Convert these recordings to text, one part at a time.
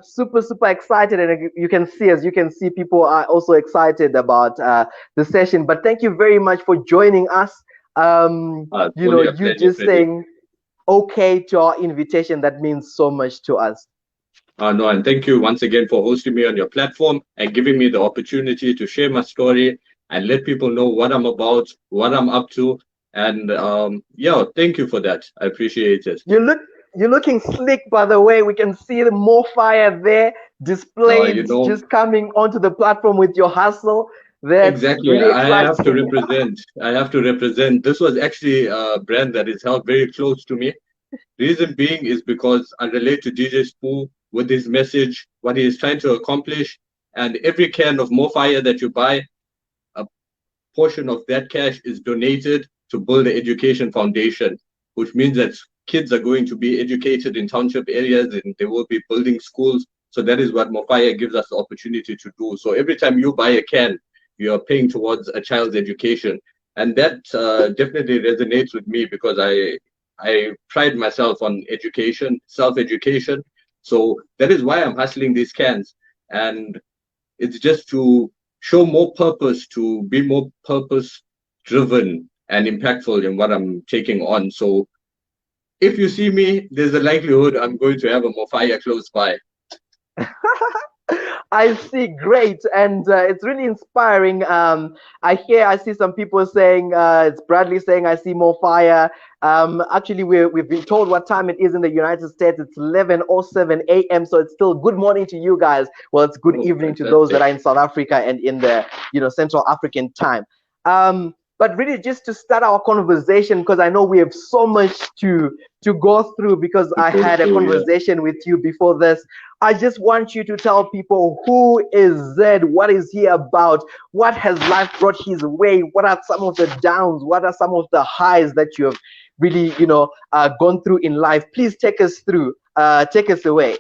Super excited, and you can see, as you can see, people are also excited about the session. But thank you very much for joining us. Only a You pleasure, just Freddie. saying okay to our invitation, that means so much to us. No, and thank you once again for hosting me on your platform and giving me the opportunity to share my story and let people know what I'm about, what I'm up to. And yeah, thank you for that. I appreciate it. You look you're looking slick, by the way. We can see the more fire there You displayed, know, just coming onto the platform with your hustle. That's exactly. really I have to exciting. represent. I have to represent. This was actually a brand that is held very close to me. Reason being is because I relate to DJ Spoo with his message, what he is trying to accomplish, and every can of More Fire that you buy, a portion of that cash is donated to build the education foundation, which means that kids are going to be educated in township areas and they will be building schools. So that is what Mofaya gives us the opportunity to do. So every time you buy a can, you are paying towards a child's education. And that definitely resonates with me because I pride myself on education, self-education. So that is why I'm hustling these cans. And it's just to show more purpose, to be more purpose driven and impactful in what I'm taking on. So if you see me, there's a likelihood I'm going to have a more fire close by. I see, great, and it's really inspiring. I see some people saying, it's Bradley saying, I see more fire. Actually, we've been told what time it is in the United States. It's 11:07 a.m. So it's still good morning to you guys. Well, it's good Oh, evening to those that fantastic. are in South Africa and in the Central African time. But really, just to start our conversation, because I know we have so much to go through, because To I go had a through, yeah. conversation with you before this. I just want you to tell people, who is Zed? What is he about? What has life brought his way? What are some of the downs? What are some of the highs that you have really, gone through in life? Please take us through. Take us away.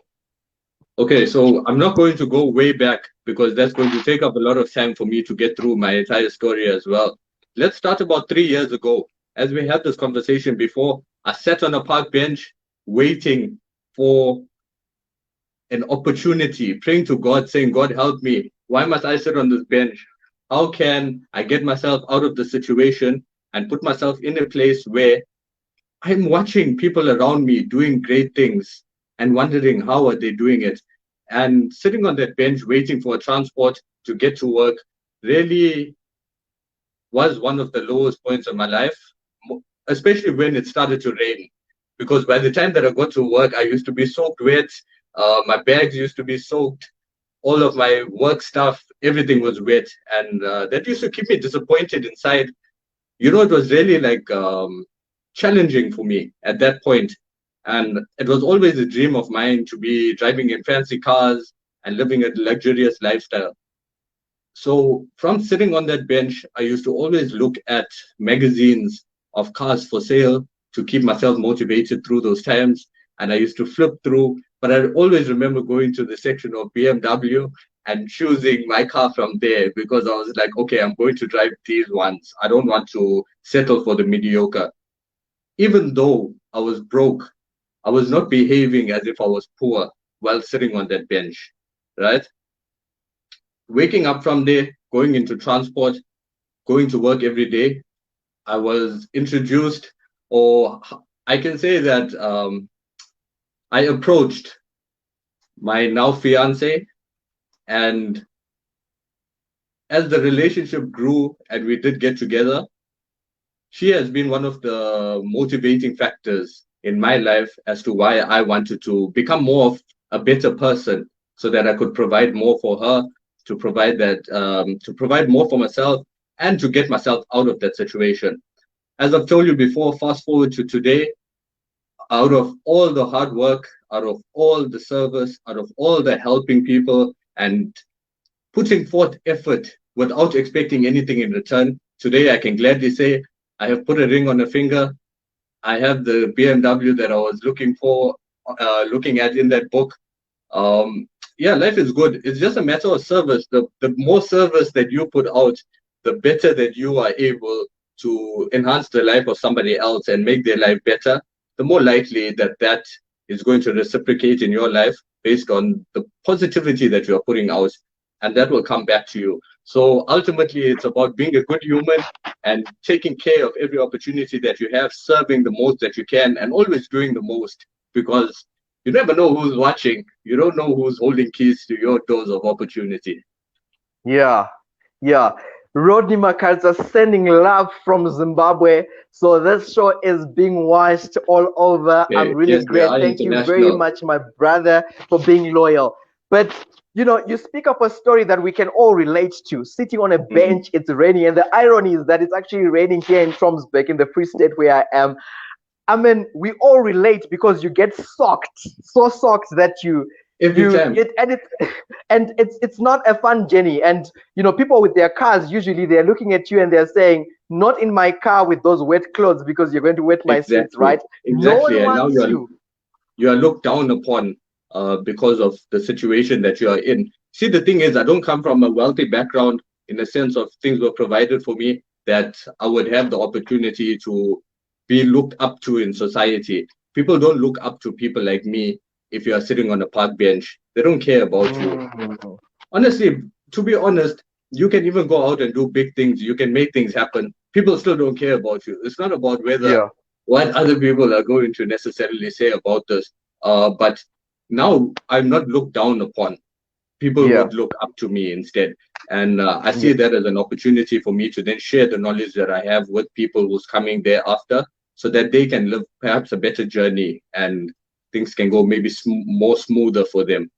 Okay, so I'm not going to go way back because that's going to take up a lot of time for me to get through my entire story as well. Let's start about 3 years ago. As we had this conversation before, I sat on a park bench waiting for an opportunity, praying to God, saying, God, help me. Why must I sit on this bench? How can I get myself out of the situation and put myself in a place where I'm watching people around me doing great things and wondering how are they doing it? And sitting on that bench waiting for a transport to get to work really was one of the lowest points of my life, especially when it started to rain. Because by the time that I got to work, I used to be soaked wet. My bags used to be soaked. All of my work stuff, everything was wet. And that used to keep me disappointed inside. It was really like challenging for me at that point. And it was always a dream of mine to be driving in fancy cars and living a luxurious lifestyle. So from sitting on that bench, I used to always look at magazines of cars for sale to keep myself motivated through those times. And I used to flip through, but I always remember going to the section of BMW and choosing my car from there because I was like, okay, I'm going to drive these ones. I don't want to settle for the mediocre. Even though I was broke, I was not behaving as if I was poor while sitting on that bench, right? Waking up from there, going into transport, going to work every day, I was introduced, or I can say that I approached my now fiance, and as the relationship grew and we did get together, she has been one of the motivating factors in my life as to why I wanted to become more of a better person so that I could provide more for her, to provide more for myself and to get myself out of that situation. As I've told you before, fast forward to today, out of all the hard work, out of all the service, out of all the helping people and putting forth effort without expecting anything in return, today I can gladly say I have put a ring on a finger. I have the BMW that I was looking at in that book. Yeah, life is good. It's just a matter of service. The more service that you put out, the better that you are able to enhance the life of somebody else and make their life better, the more likely that that is going to reciprocate in your life based on the positivity that you're putting out, and that will come back to you. So ultimately, it's about being a good human and taking care of every opportunity that you have, serving the most that you can, and always doing the most, because you never know who's watching. You don't know who's holding keys to your doors of opportunity. Yeah, yeah. Rodney McAllister sending love from Zimbabwe. So this show is being watched all over. I'm Okay. really Yes, we great. are Thank you very international. much, my brother, for being loyal. But you speak of a story that we can all relate to. Sitting on a Mhm. bench, it's raining, and the irony is that it's actually raining here in Tromsbeck, in the Free State where I am. I mean, we all relate because you get socked, so socked that Every time. it and it's and it's not a fun journey. And people with their cars, usually they're looking at you and they're saying, "Not in my car with those wet clothes because you're going to wet my seats," Exactly. right? No Exactly. one And now wants you. you are looked down upon because of the situation that you are in. See, the thing is, I don't come from a wealthy background in the sense of things were provided for me that I would have the opportunity to be looked up to in society. People don't look up to people like me if you are sitting on a park bench. They don't care about you. Mm, Honestly, to be honest, you can even go out and do big things. You can make things happen. People still don't care about you. It's not about whether yeah, what other people are going to necessarily say about this. But now I'm not looked down upon. People yeah, would look up to me instead. And I yeah. see that as an opportunity for me to then share the knowledge that I have with people who's coming thereafter so that they can live perhaps a better journey and things can go maybe more smoother for them.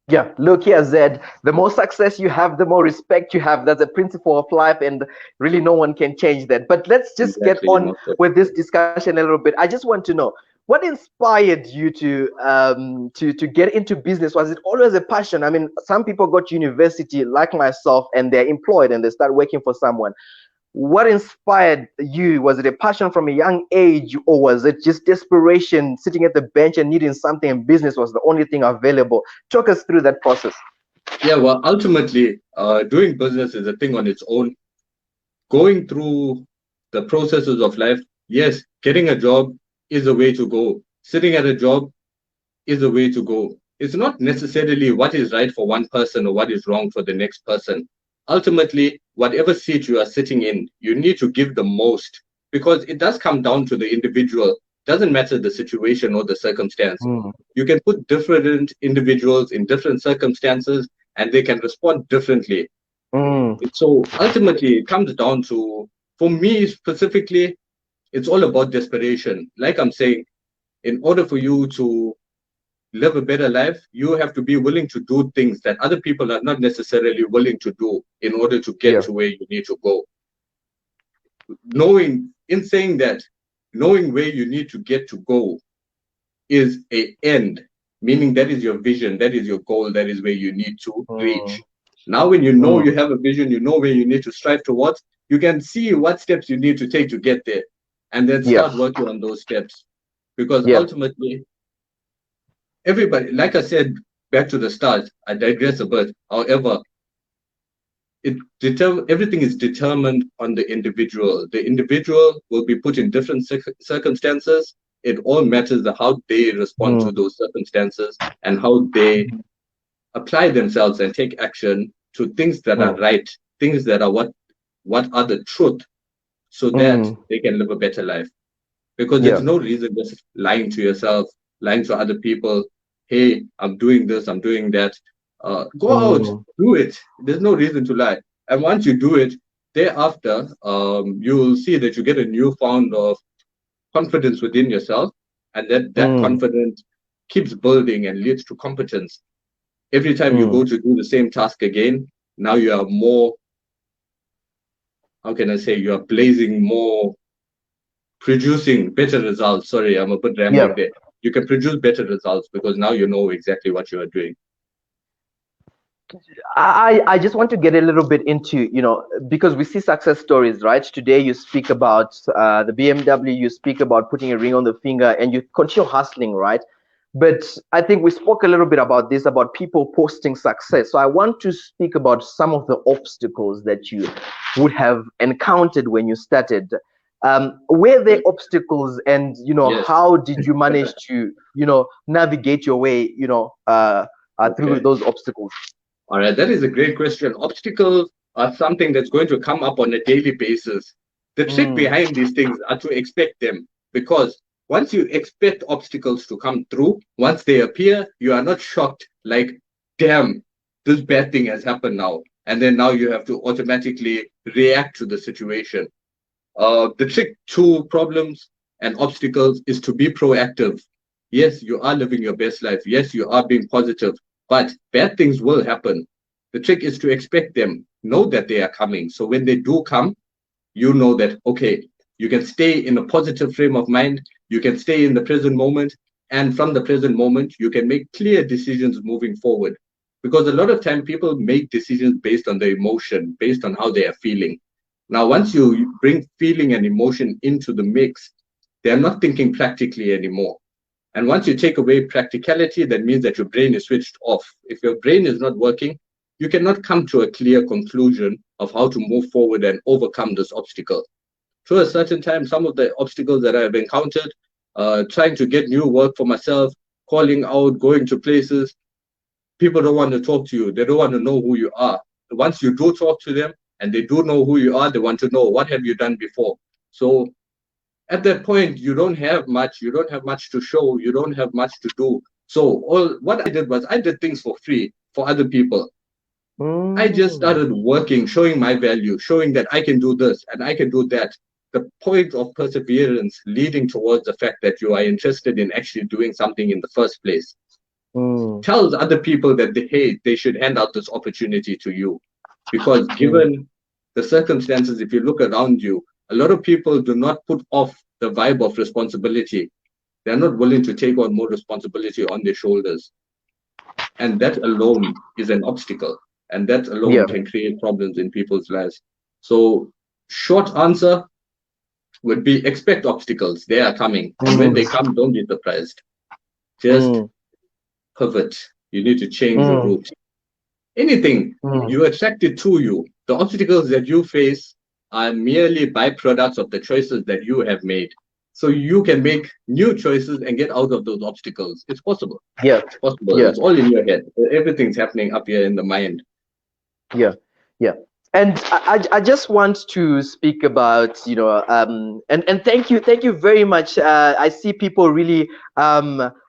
Yeah, look here, Zed. The more success you have, the more respect you have. That's a principle of life, and really no one can change that. But let's just get Exactly, on Master. with this discussion a little bit. I just want to know what inspired you to get into business. Was it always a passion? I mean, some people go to university like myself, and they're employed and they start working for someone. What inspired you? Was it a passion from a young age, or was it just desperation, sitting at the bench and needing something, and business was the only thing available? Talk us through that process. Yeah, well, ultimately, doing business is a thing on its own. Going through the processes of life, yes, getting a job is a way to go. Sitting at a job is a way to go. It's not necessarily what is right for one person or what is wrong for the next person. Ultimately, whatever seat you are sitting in, you need to give the most because it does come down to the individual. Doesn't matter the situation or the circumstance. Mm, You can put different individuals in different circumstances and they can respond differently. mm, So ultimately, it comes down to, for me specifically, it's all about desperation. Like I'm saying, in order for you to live a better life, you have to be willing to do things that other people are not necessarily willing to do in order to get yeah. to where you need to go. Knowing, in saying that, knowing where you need to get to go is a end, meaning that is your vision, that is your goal, that is where you need to Mm, reach. Now, when you know mm, you have a vision, you know where you need to strive towards, you can see what steps you need to take to get there and then yeah. start working on those steps. Because Yeah. ultimately, everybody, like I said, back to the start, I digress a bit. However, everything is determined on the individual. The individual will be put in different circumstances. It all matters how they respond to Mm, those circumstances and how they apply themselves and take action to things that are mm, right, things that are what are the truth, so that mm, they can live a better life. Because there's yeah. no reason just lying to yourself, lying to other people. Hey, I'm doing this, I'm doing that. Go out, Mm, do it. There's no reason to lie. And once you do it, thereafter, you'll see that you get a newfound of confidence within yourself, and that mm, confidence keeps building and leads to competence. Every time you go mm, to do the same task again, now you are more, how can I say, you are blazing more, producing better results. Sorry, I'm a bit rambling yeah. there. You can produce better results because now you know exactly what you are doing. I just want to get a little bit into, because we see success stories, right? Today you speak about the BMW, you speak about putting a ring on the finger, and you continue hustling, right? But I think we spoke a little bit about this, about people posting success. So I want to speak about some of the obstacles that you would have encountered when you started. were there obstacles, and Yes. how did you manage to navigate your way through Okay. those obstacles? All right. That is a great question. Obstacles are something that's going to come up on a daily basis. The trick Mm, behind these things are to expect them, because once you expect obstacles to come through, once they appear, you are not shocked like, damn, this bad thing has happened now. And then now you have to automatically react to the situation. The trick to problems and obstacles is to be proactive. Yes, you are living your best life. Yes, you are being positive, but bad things will happen. The trick is to expect them, know that they are coming. So when they do come, you know that, okay, you can stay in a positive frame of mind, you can stay in the present moment, and from the present moment, you can make clear decisions moving forward. Because a lot of time people make decisions based on their emotion, based on how they are feeling. Now, once you bring feeling and emotion into the mix, they're not thinking practically anymore. And once you take away practicality, that means that your brain is switched off. If your brain is not working, you cannot come to a clear conclusion of how to move forward and overcome this obstacle. Through a certain time, some of the obstacles that I've encountered, trying to get new work for myself, calling out, going to places, people don't want to talk to you. They don't want to know who you are. Once you do talk to them and they do know who you are, they want to know, what have you done before? So at that point, you don't have much. You don't have much to show. You don't have much to do. So all what I did was I did things for free for other people. I just mm, started working, showing my value, showing that I can do this and I can do that. The point of perseverance leading towards the fact that you are interested in actually doing something in the first place mm, tells other people that they should hand out this opportunity to you. Because mm, given the circumstances, if you look around you, a lot of people do not put off the vibe of responsibility. They're not willing to take on more responsibility on their shoulders. And that alone is an obstacle. And that alone yeah. can create problems in people's lives. So, short answer would be expect obstacles. They are coming. And when they Mm, come, don't be surprised. Just mm, pivot. You need to change your mm, route. Anything mm. you attract it to you. The obstacles that you face are merely byproducts of the choices that you have made. So you can make new choices and get out of those obstacles. It's possible. Yeah, It's possible. yeah. It's all in your head. Everything's happening up here in the mind. Yeah, yeah. And I just want to speak about, and thank you very much. I see people really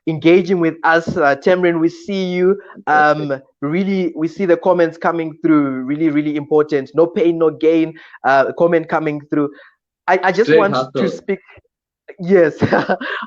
engaging with us. Temrin, we see you. Fantastic. Really, we see the comments coming through. Really, really important. No pain, no gain. Comment coming through. I just Straight want to hustle. speak. Yes,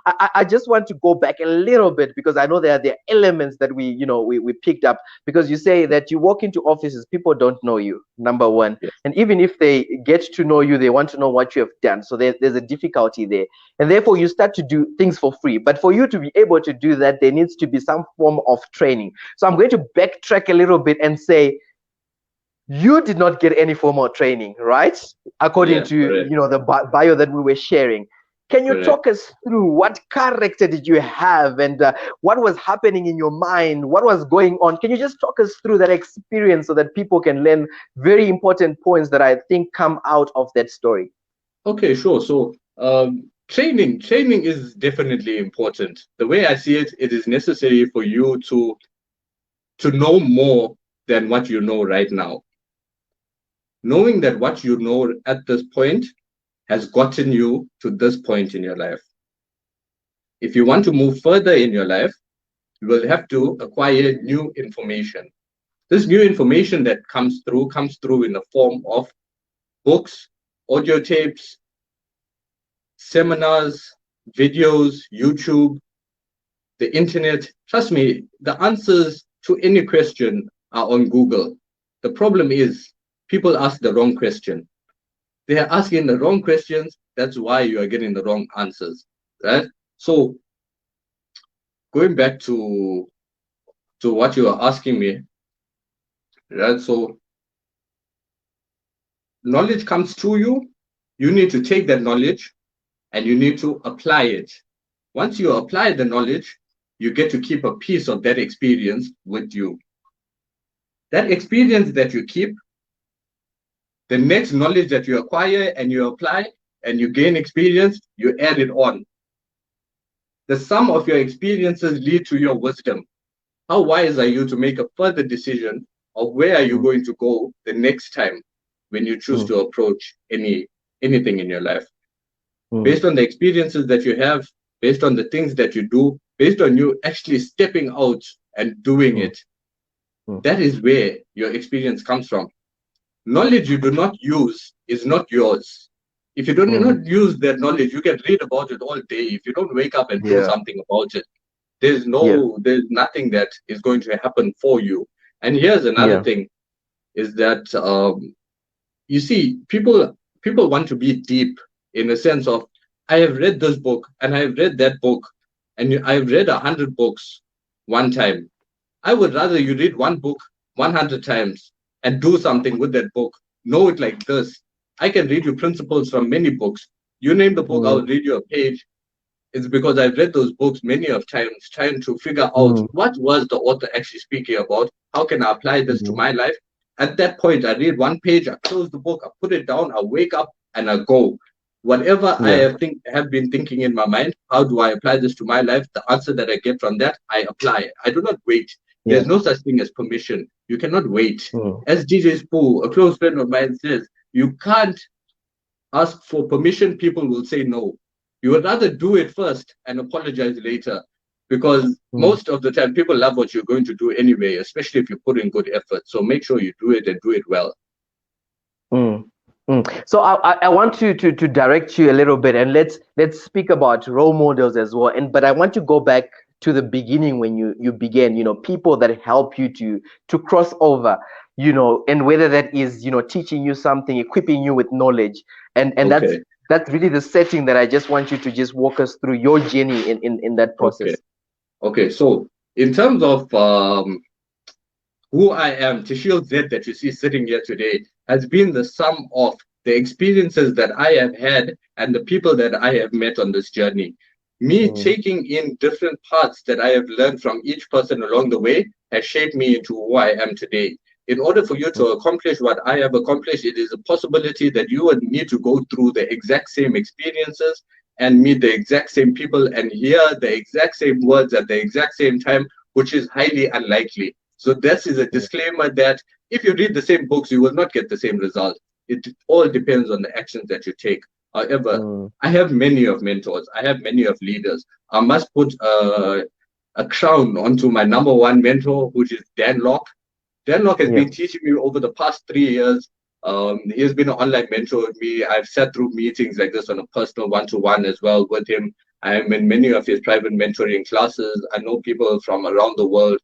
I just want to go back a little bit because I know there are elements that we picked up, because you say that you walk into offices, people don't know you, number one. Yes. And even if they get to know you, they want to know what you have done. So there's a difficulty there. And therefore you start to do things for free. But for you to be able to do that, there needs to be some form of training. So I'm going to backtrack a little bit and say, you did not get any formal training, right? According Yeah, to correct. the bio that we were sharing. Can you Correct. talk us through what character did you have, and what was happening in your mind? What was going on? Can you just talk us through that experience so that people can learn very important points that I think come out of that story? Okay, sure. So training is definitely important. The way I see it, it is necessary for you to know more than what you know right now. Knowing that what you know at this point has gotten you to this point in your life. If you want to move further in your life, you will have to acquire new information. This new information that comes through in the form of books, audio tapes, seminars, videos, YouTube, the internet. Trust me, the answers to any question are on Google. The problem is people ask the wrong question. They are asking the wrong questions. That's why you are getting the wrong answers, right? So going back to what you are asking me, right? So knowledge comes to you. You need to take that knowledge and you need to apply it. Once you apply the knowledge, you get to keep a piece of that experience with you. That experience that you keep, the next knowledge that you acquire and you apply, and you gain experience, you add it on. The sum of your experiences lead to your wisdom. How wise are you to make a further decision of where are you going to go the next time when you choose to approach anything in your life? Based on the experiences that you have, based on the things that you do, based on you actually stepping out and doing it, that is where your experience comes from. Knowledge you do not use is not yours. If you do not use that knowledge, you can read about it all day. If you don't wake up and do something about it, there's nothing that is going to happen for you. And here's another thing, is that you see, people want to be deep in a sense of, I have read this book and I have read that book, and I've read 100 books one time. I would rather you read one book 100 times and do something with that book. Know it like this. I can read you principles from many books. You name the book, I'll read you a page. It's because I've read those books many of times, trying to figure out what was the author actually speaking about. How can I apply this to my life? At that point, I read one page, I close the book, I put it down, I wake up, and I go. Whatever I have been thinking in my mind, how do I apply this to my life? The answer that I get from that, I apply. I do not wait. There's no such thing as permission. You cannot wait. As DJ Spoo, a close friend of mine, says, you can't ask for permission, people will say no. You would rather do it first and apologize later, because most of the time people love what you're going to do anyway, especially if you put in good effort. So make sure you do it and do it well. So I want to direct you a little bit, and let's speak about role models as well. But I want to go back to the beginning when you began, people that help you to cross over, and whether that is, teaching you something, equipping you with knowledge. And that's really the setting that I just want you to just walk us through your journey in that process. Okay. So in terms of who I am, Tashiel Z that you see sitting here today has been the sum of the experiences that I have had and the people that I have met on this journey. Me taking in different parts that I have learned from each person along the way has shaped me into who I am today. In order for you to accomplish what I have accomplished, it is a possibility that you would need to go through the exact same experiences and meet the exact same people and hear the exact same words at the exact same time, which is highly unlikely. So this is a disclaimer that if you read the same books, you will not get the same result. It all depends on the actions that you take. However, I have many of mentors. I have many of leaders. I must put a crown onto my number one mentor, which is Dan Locke. Dan Locke has been teaching me over the past 3 years. He has been an online mentor with me. I've sat through meetings like this on a personal one-to-one as well with him. I'm in many of his private mentoring classes. I know people from around the world,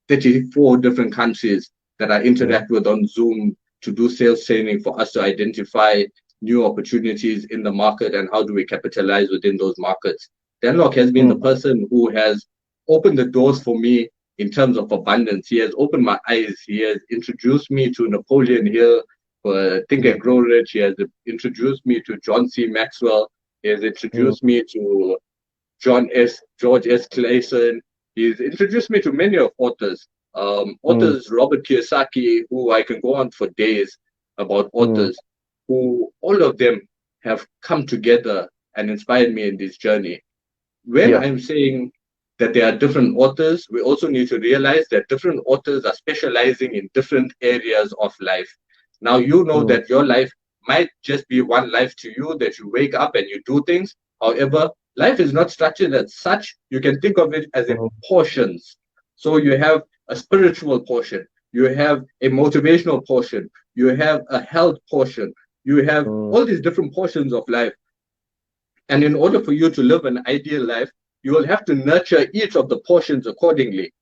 34 different countries that I interact with on Zoom to do sales training for us to identify new opportunities in the market and how do we capitalize within those markets. Dan Locke has been the person who has opened the doors for me in terms of abundance. He has opened my eyes. He has introduced me to Napoleon Hill for Think and Grow Rich. He has introduced me to John C. Maxwell. He has introduced me to George S. Clayson. He's introduced me to many of authors. Authors, Robert Kiyosaki, who I can go on for days about authors, who all of them have come together and inspired me in this journey. When I'm saying that there are different authors, we also need to realize that different authors are specializing in different areas of life. Now, you know that your life might just be one life to you, that you wake up and you do things. However, life is not structured as such. You can think of it as in portions. So you have a spiritual portion, you have a motivational portion, you have a health portion, you have all these different portions of life. And in order for you to live an ideal life, you will have to nurture each of the portions accordingly.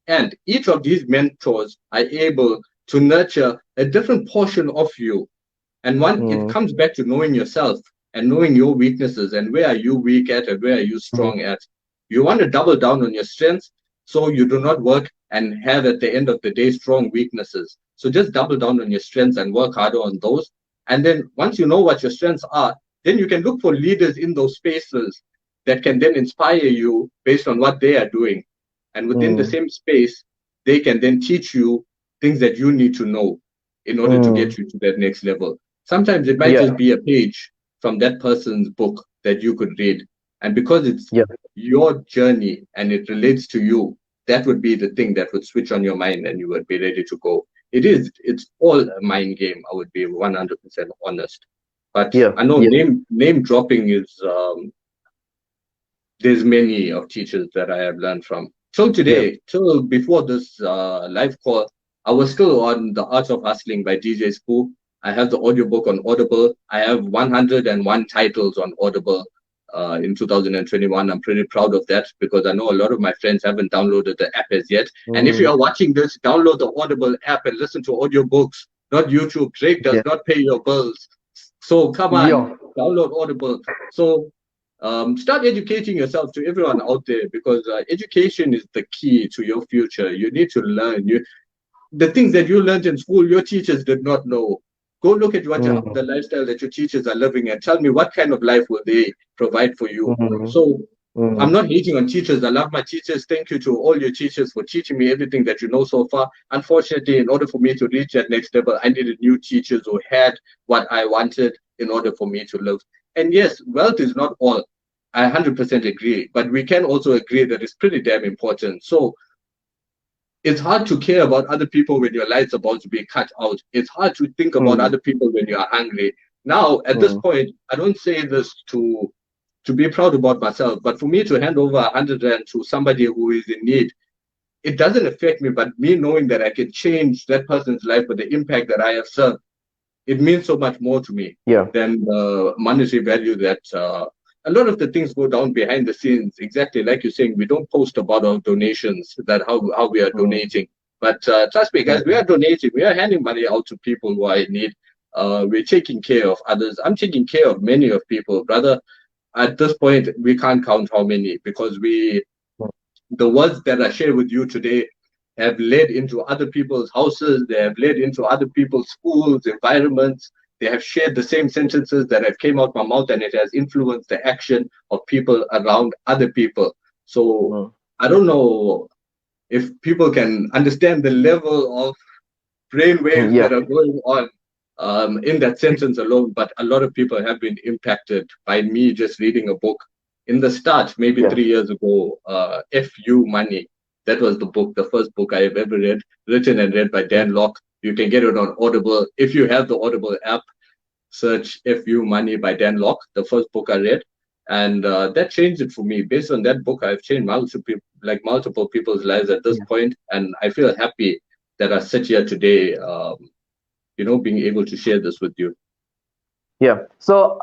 And each of these mentors are able to nurture a different portion of you. And it comes back to knowing yourself and knowing your weaknesses and where are you weak at and where are you strong at. You want to double down on your strengths so you do not work and have at the end of the day strong weaknesses. So just double down on your strengths and work harder on those. And then once you know what your strengths are, then you can look for leaders in those spaces that can then inspire you based on what they are doing. And within the same space, they can then teach you things that you need to know in order to get you to that next level. Sometimes it might just be a page from that person's book that you could read. And because it's Yeah. your journey and it relates to you, that would be the thing that would switch on your mind and you would be ready to go. It's all a mind game. I would be 100% honest. But Yeah. I know Yeah. name dropping is there's many of teachers that I have learned from. Till Yeah. today, till before this live call, I was still on The Art of Hustling by DJ Spoo. I have the audiobook on Audible. I have 101 titles on Audible in 2021. I'm pretty proud of that because I know a lot of my friends haven't downloaded the app as yet. And if you are watching this, download the Audible app and listen to audiobooks, not YouTube. Drake does Yeah. not pay your bills. So come on, Yeah. download Audible. So start educating yourself to everyone out there because education is the key to your future. You need to learn. The things that you learned in school, your teachers did not know. Go look at the lifestyle that your teachers are living and tell me what kind of life will they provide for you. So I'm not hating on teachers. I love my teachers. Thank you to all your teachers for teaching me everything that you know so far. Unfortunately, in order for me to reach that next level, I needed new teachers who had what I wanted in order for me to live. And yes, wealth is not all. I 100% agree, but we can also agree that it's pretty damn important. So it's hard to care about other people when your light's about to be cut out. It's hard to think about other people when you are hungry. Now, at this point, I don't say this to be proud about myself, but for me to hand over 100 rand to somebody who is in need, it doesn't affect me, but me knowing that I can change that person's life with the impact that I have served, it means so much more to me Yeah. than the monetary value that a lot of the things go down behind the scenes. Exactly like you're saying, we don't post about our donations, that how we are donating. But trust me, guys, we are donating. We are handing money out to people who are in need. We're taking care of others. I'm taking care of many of people, brother. At this point, we can't count how many because the words that I share with you today have led into other people's houses. They have led into other people's schools, environments. They have shared the same sentences that have came out my mouth, and it has influenced the action of people around other people. So I don't know if people can understand the level of brain waves Yeah. that are going on in that sentence alone, but a lot of people have been impacted by me just reading a book. In the start, maybe 3 years ago, F.U. Money. That was the book, the first book I have ever read, written and read by Dan Locke. You can get it on Audible. If you have the Audible app, search F.U. Money by Dan Locke, the first book I read. And that changed it for me. Based on that book, I've changed multiple people's lives at this point, and I feel happy that I sit here today, being able to share this with you. Yeah. So,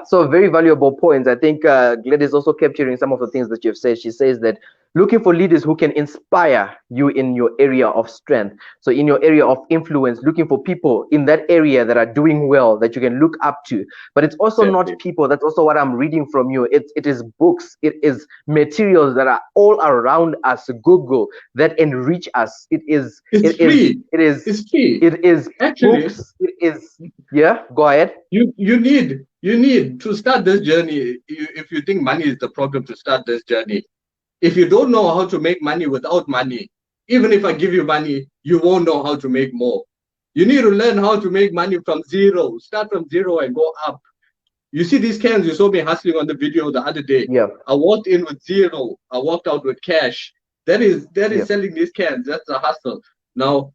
so very valuable points. I think Gladys also capturing some of the things that you've said. She says that looking for leaders who can inspire you in your area of strength. So in your area of influence, looking for people in that area that are doing well, that you can look up to. But it's also not people. That's also what I'm reading from you. It is books. It is materials that are all around us. Google that enrich us. It's free. It's free. It is actually books. It is. Yeah. Go ahead. You need to start this journey. If you think money is the problem, to start this journey. If you don't know how to make money without money, even if I give you money, you won't know how to make more. You need to learn how to make money from zero. Start from zero and go up. You see these cans, you saw me hustling on the video the other day. Yeah. I walked in with zero. I walked out with cash. That is selling these cans. That's a hustle. Now,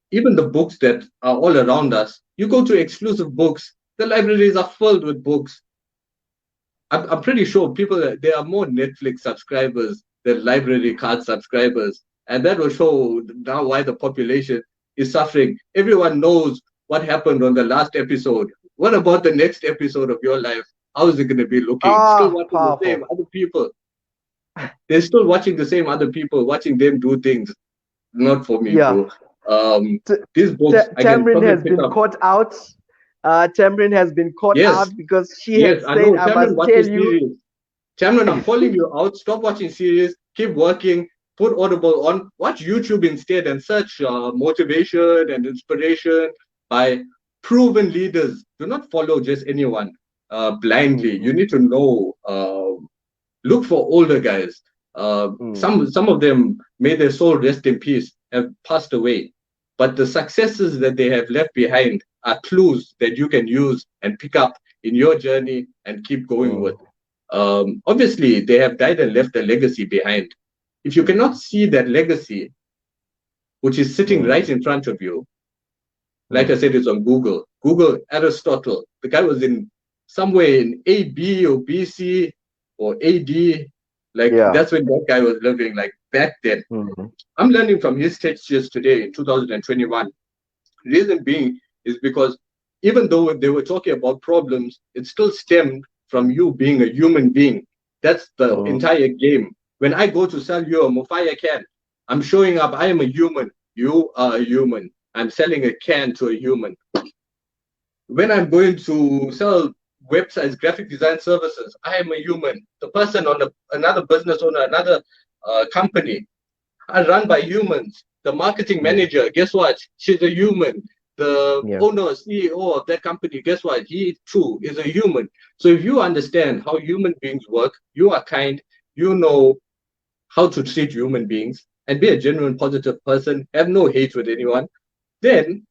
even the books that are all around us, you go to exclusive books, the libraries are filled with books. I'm pretty sure there are more Netflix subscribers than library card subscribers. And that will show now why the population is suffering. Everyone knows what happened on the last episode. What about the next episode of your life? How is it going to be looking? Still watching the same other people. They're still watching the same other people, watching them do things. Not for me, bro. These books, Tamrin has been caught out. Tamrin has been caught out because she had said, I must tell you. Tamrin, I'm calling you out. Stop watching series. Keep working. Put Audible on. Watch YouTube instead and search motivation and inspiration by proven leaders. Do not follow just anyone blindly. You need to know. Look for older guys. Some of them, may their soul rest in peace, have passed away. But the successes that they have left behind are clues that you can use and pick up in your journey and keep going Mm. with. Obviously, they have died and left a legacy behind. If you cannot see that legacy, which is sitting Mm. right in front of you, like I Mm. said, it's on Google. Google Aristotle. The guy was in somewhere in AB or BC or AD. Like Yeah. that's when that guy was living, like back then. Mm. I'm learning from his textures today in 2021. Reason being is because even though they were talking about problems, it still stemmed from you being a human being. That's the Mm. entire game. When I go to sell you a Mofaya can, I'm showing up, I am a human. You are a human. I'm selling a can to a human. When I'm going to sell websites, graphic design services, I am a human. The person on another business owner, another company, are run by humans. The marketing Mm. manager, guess what? She's a human. The Yeah. owner, CEO of that company, guess what? He too is a human. So if you understand how human beings work, you are kind, you know how to treat human beings and be a genuine positive person, have no hate with anyone, then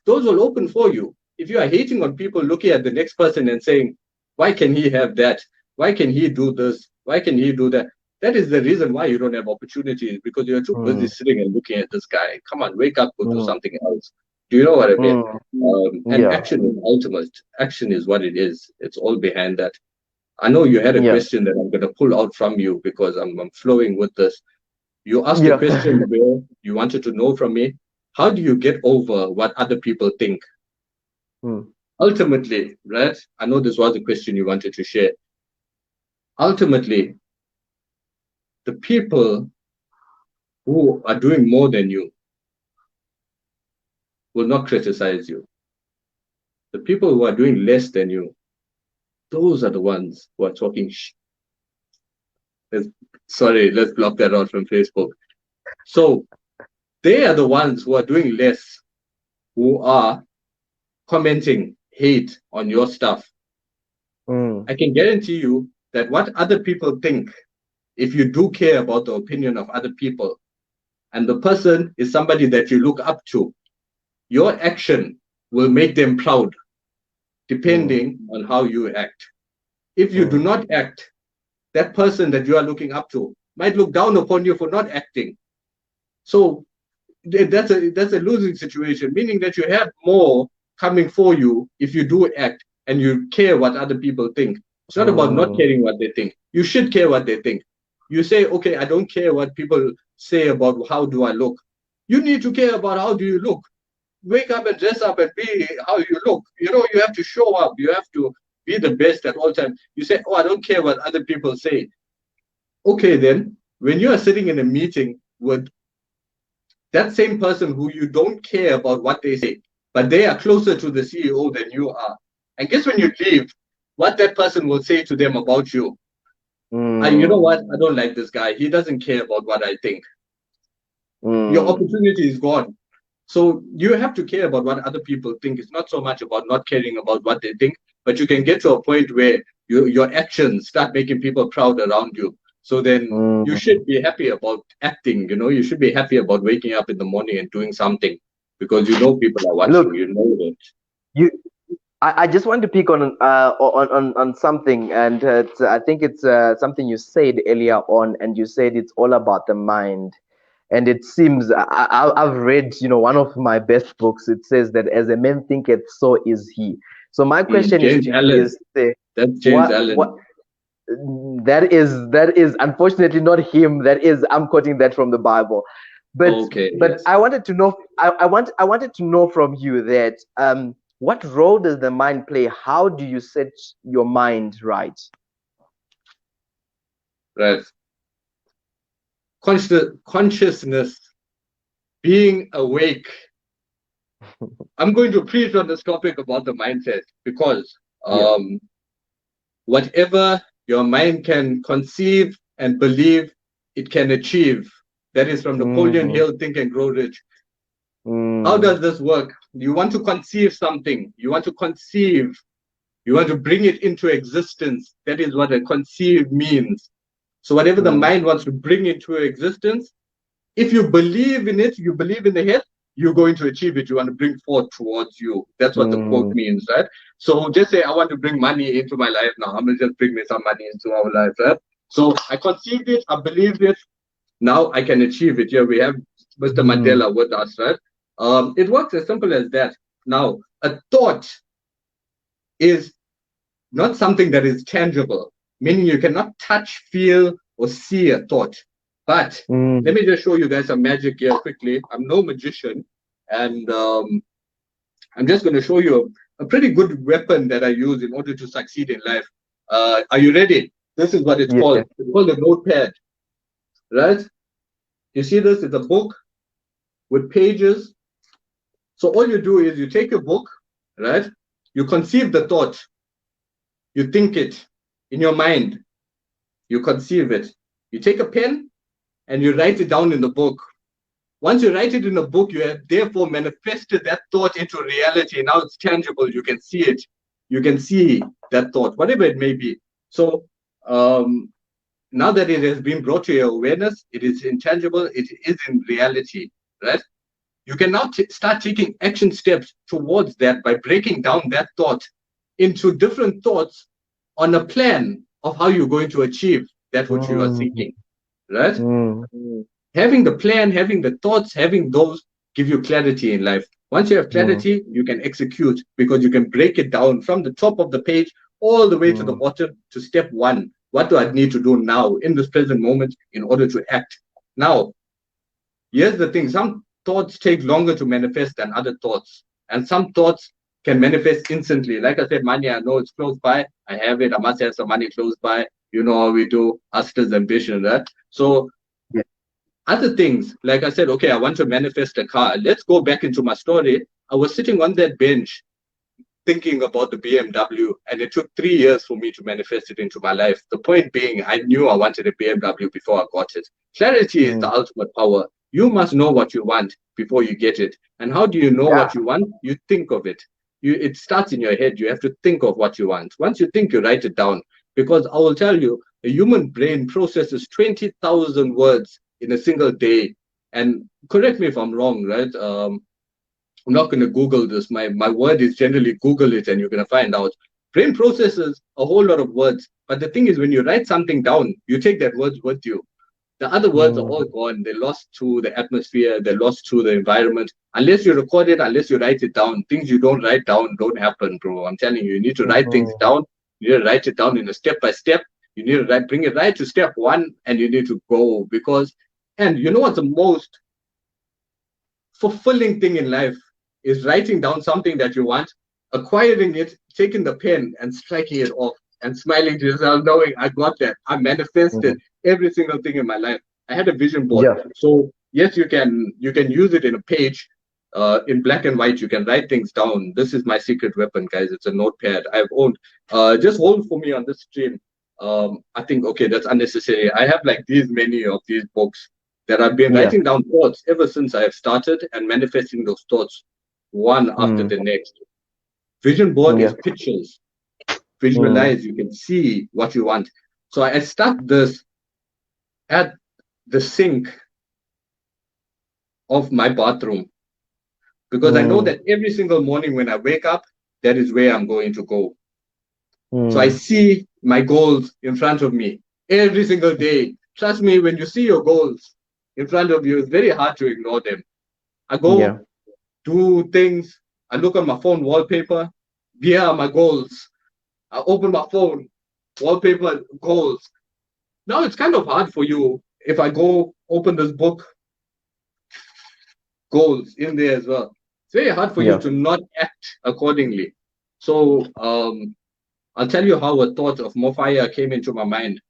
those will open for you. If you are hating on people, looking at the next person and saying, why can he have that? Why can he do this? Why can he do that? That is the reason why you don't have opportunities, because you're too busy Mm. sitting and looking at this guy. Come on, wake up, go do Mm. something else. Do you know what I mean? Mm. And Yeah. action is ultimate. Action is what it is. It's all behind that. I know you had a Yeah. question that I'm going to pull out from you because I'm flowing with this. You asked a Yeah. question where you wanted to know from me, how do you get over what other people think? Mm. Ultimately, right? I know this was a question you wanted to share. Ultimately, the people who are doing more than you will not criticize you. The people who are doing less than you, those are the ones who are talking let's, sorry, let's block that out from Facebook. So they are the ones who are doing less, who are commenting hate on your stuff. Mm. I can guarantee you that what other people think, if you do care about the opinion of other people, and the person is somebody that you look up to, your action will make them proud, Mm. depending on how you act. If you do Mm. not act, that person that you are looking up to might look down upon you for not acting. So that's a losing situation, meaning that you have more coming for you if you do act and you care what other people think. It's not about not Mm. caring what they think. You should care what they think. You say, okay, I don't care what people say about how do I look. You need to care about how do you look. Wake up and dress up and be how you look. You know, you have to show up. You have to be the best at all times. You say, oh, I don't care what other people say. Okay, then when you are sitting in a meeting with that same person who you don't care about what they say, but they are closer to the CEO than you are. And guess when you leave, what that person will say to them about you. You know Mm. what? I don't like this guy. He doesn't care about what I think. Your Mm. opportunity is gone. So you have to care about what other people think. It's not so much about not caring about what they think, but you can get to a point where your actions start making people proud around you. So then you Mm. should be happy about acting, you know, you should be happy about waking up in the morning and doing something because you know people are Look, watching, you know that. you. I just want to pick on something, and I think it's something you said earlier on, and you said it's all about the mind. And it seems I've read, one of my best books. It says that as a man thinketh, so is he. So my question is James to you Allen. is, That's James what Allen. that is unfortunately not him. That is, I'm quoting that from the Bible. But Okay, but yes. I wanted to know. I wanted to know from you that what role does the mind play? How do you set your mind right? Right. Consciousness, being awake. I'm going to preach on this topic about the mindset because Yeah. um, whatever your mind can conceive and believe, it can achieve. That is from Napoleon Mm, Hill, Think and Grow Rich. How mm, does this work? You want to conceive something, you want to conceive, you want to bring it into existence. That is what a conceive means. So, whatever the mm, mind wants to bring into existence, if you believe in it, you believe in the head, you're going to achieve it. You want to bring forth towards you. That's what the quote means, right? So just say, I want to bring money into my life now. I'm going to just bring me some money into our life, right? So I conceived it. I believed it. Now I can achieve it. Yeah, we have Mr. Mandela with us, right? It works as simple as that. Now, a thought is not something that is tangible, meaning you cannot touch, feel, or see a thought. But let me just show you guys some magic here quickly. I'm no magician, and I'm just going to show you a pretty good weapon that I use in order to succeed in life. Are you ready? This is what it's called. It's called a notepad, right? You see this? It's a book with pages. So all you do is you take a book, right? You conceive the thought. You think it in your mind. You conceive it. You take a pen and you write it down in the book. Once you write it in a book, you have therefore manifested that thought into reality. Now it's tangible. You can see it. You can see that thought, whatever it may be. So now that it has been brought to your awareness, it is intangible. It is in reality, right? You can now start taking action steps towards that by breaking down that thought into different thoughts on a plan of how you're going to achieve that which you are seeking, right? Having the plan, having the thoughts, having those give you clarity in life. Once you have clarity, you can execute because you can break it down from the top of the page all the way to the bottom to step one. What do I need to do now in this present moment in order to act? Now, here's the thing. Some thoughts take longer to manifest than other thoughts. And some thoughts can manifest instantly. Like I said, money, I know it's close by. I have it. I must have some money close by. You know how we do. Hustlers' ambition, right? So other things, like I said, okay, I want to manifest a car. Let's go back into my story. I was sitting on that bench thinking about the BMW, and it took 3 years for me to manifest it into my life. The point being, I knew I wanted a BMW before I got it. Clarity is the ultimate power. You must know what you want before you get it. And how do you know what you want? You think of it. It starts in your head. You have to think of what you want. Once you think, you write it down. Because I will tell you, the human brain processes 20,000 words in a single day. And correct me if I'm wrong, right? I'm not going to Google this. My word is generally Google it and you're going to find out. Brain processes a whole lot of words. But the thing is, when you write something down, you take that words with you. The other words are all gone. They're lost to the atmosphere. They're lost to the environment. Unless you record it, unless you write it down, things you don't write down don't happen, bro. I'm telling you, you need to write things down. You need to write it down in a step by step. You need to bring it right to step one, and you need to go. And you know what's the most fulfilling thing in life is writing down something that you want, acquiring it, taking the pen and striking it off and smiling to yourself, knowing I got that. I manifested every single thing in my life. I had a vision board. So yes, you can use it in a page, in black and white. You can write things down. This is my secret weapon, guys. It's a notepad I've owned. Just hold for me on this stream. I think, okay, that's unnecessary. I have like these many of these books that I've been writing down thoughts ever since I have started and manifesting those thoughts one after the next. Vision board is pictures. Visualize, you can see what you want. So I start this at the sink of my bathroom because I know that every single morning when I wake up, that is where I'm going to go. So I see my goals in front of me every single day. Trust me, when you see your goals in front of you, it's very hard to ignore them. I go do things. I look on my phone wallpaper. Here are my goals. I open my phone, wallpaper, goals. Now it's kind of hard for you if I go open this book, goals in there as well. It's very hard for you to not act accordingly. So I'll tell you how a thought of more fire came into my mind.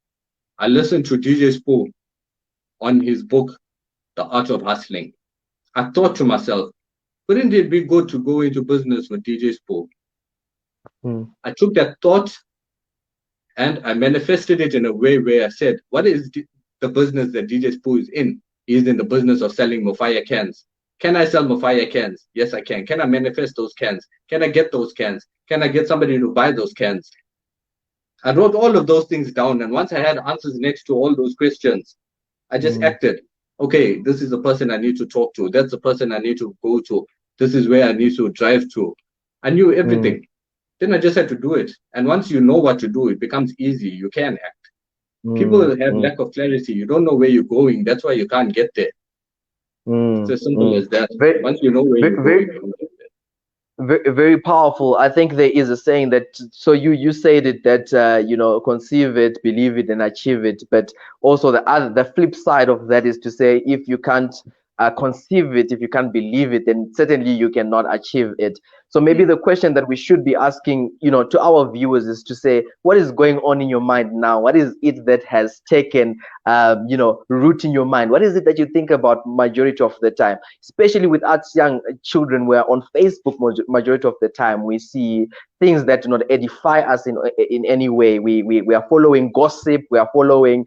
I listened to DJ Spoo on his book, The Art of Hustling. I thought to myself, wouldn't it be good to go into business with DJ Spoo? I took that thought and I manifested it in a way where I said, what is the business that DJ Spoo is in? He's in the business of selling Mofaya cans. Can I sell Mofaya cans? Yes, I can. Can I manifest those cans? Can I get those cans? Can I get somebody to buy those cans? I wrote all of those things down. And once I had answers next to all those questions, I just acted. okay, this is the person I need to talk to. That's the person I need to go to. This is where I need to drive to. I knew Mm, everything. Then I just had to do it. And once you know what to do, it becomes easy. You can act. People mm, have mm, lack of clarity. You don't know where you're going. That's why you can't get there. It's mm, as simple mm. as that. Very, Once you know where very, you're very, going, you get there. very powerful. I think there is a saying that, so you said it, that conceive it, believe it, and achieve it. But also the flip side of that is to say, if you can't conceive it, if you can't believe it, then certainly you cannot achieve it. So maybe Mm. the question that we should be asking, to our viewers, is to say, what is going on in your mind now? What is it that has taken root in your mind? What is it that you think about majority of the time? Especially with us young children, we're on Facebook majority of the time. We see things that do not edify us in any way. We are following gossip. We are following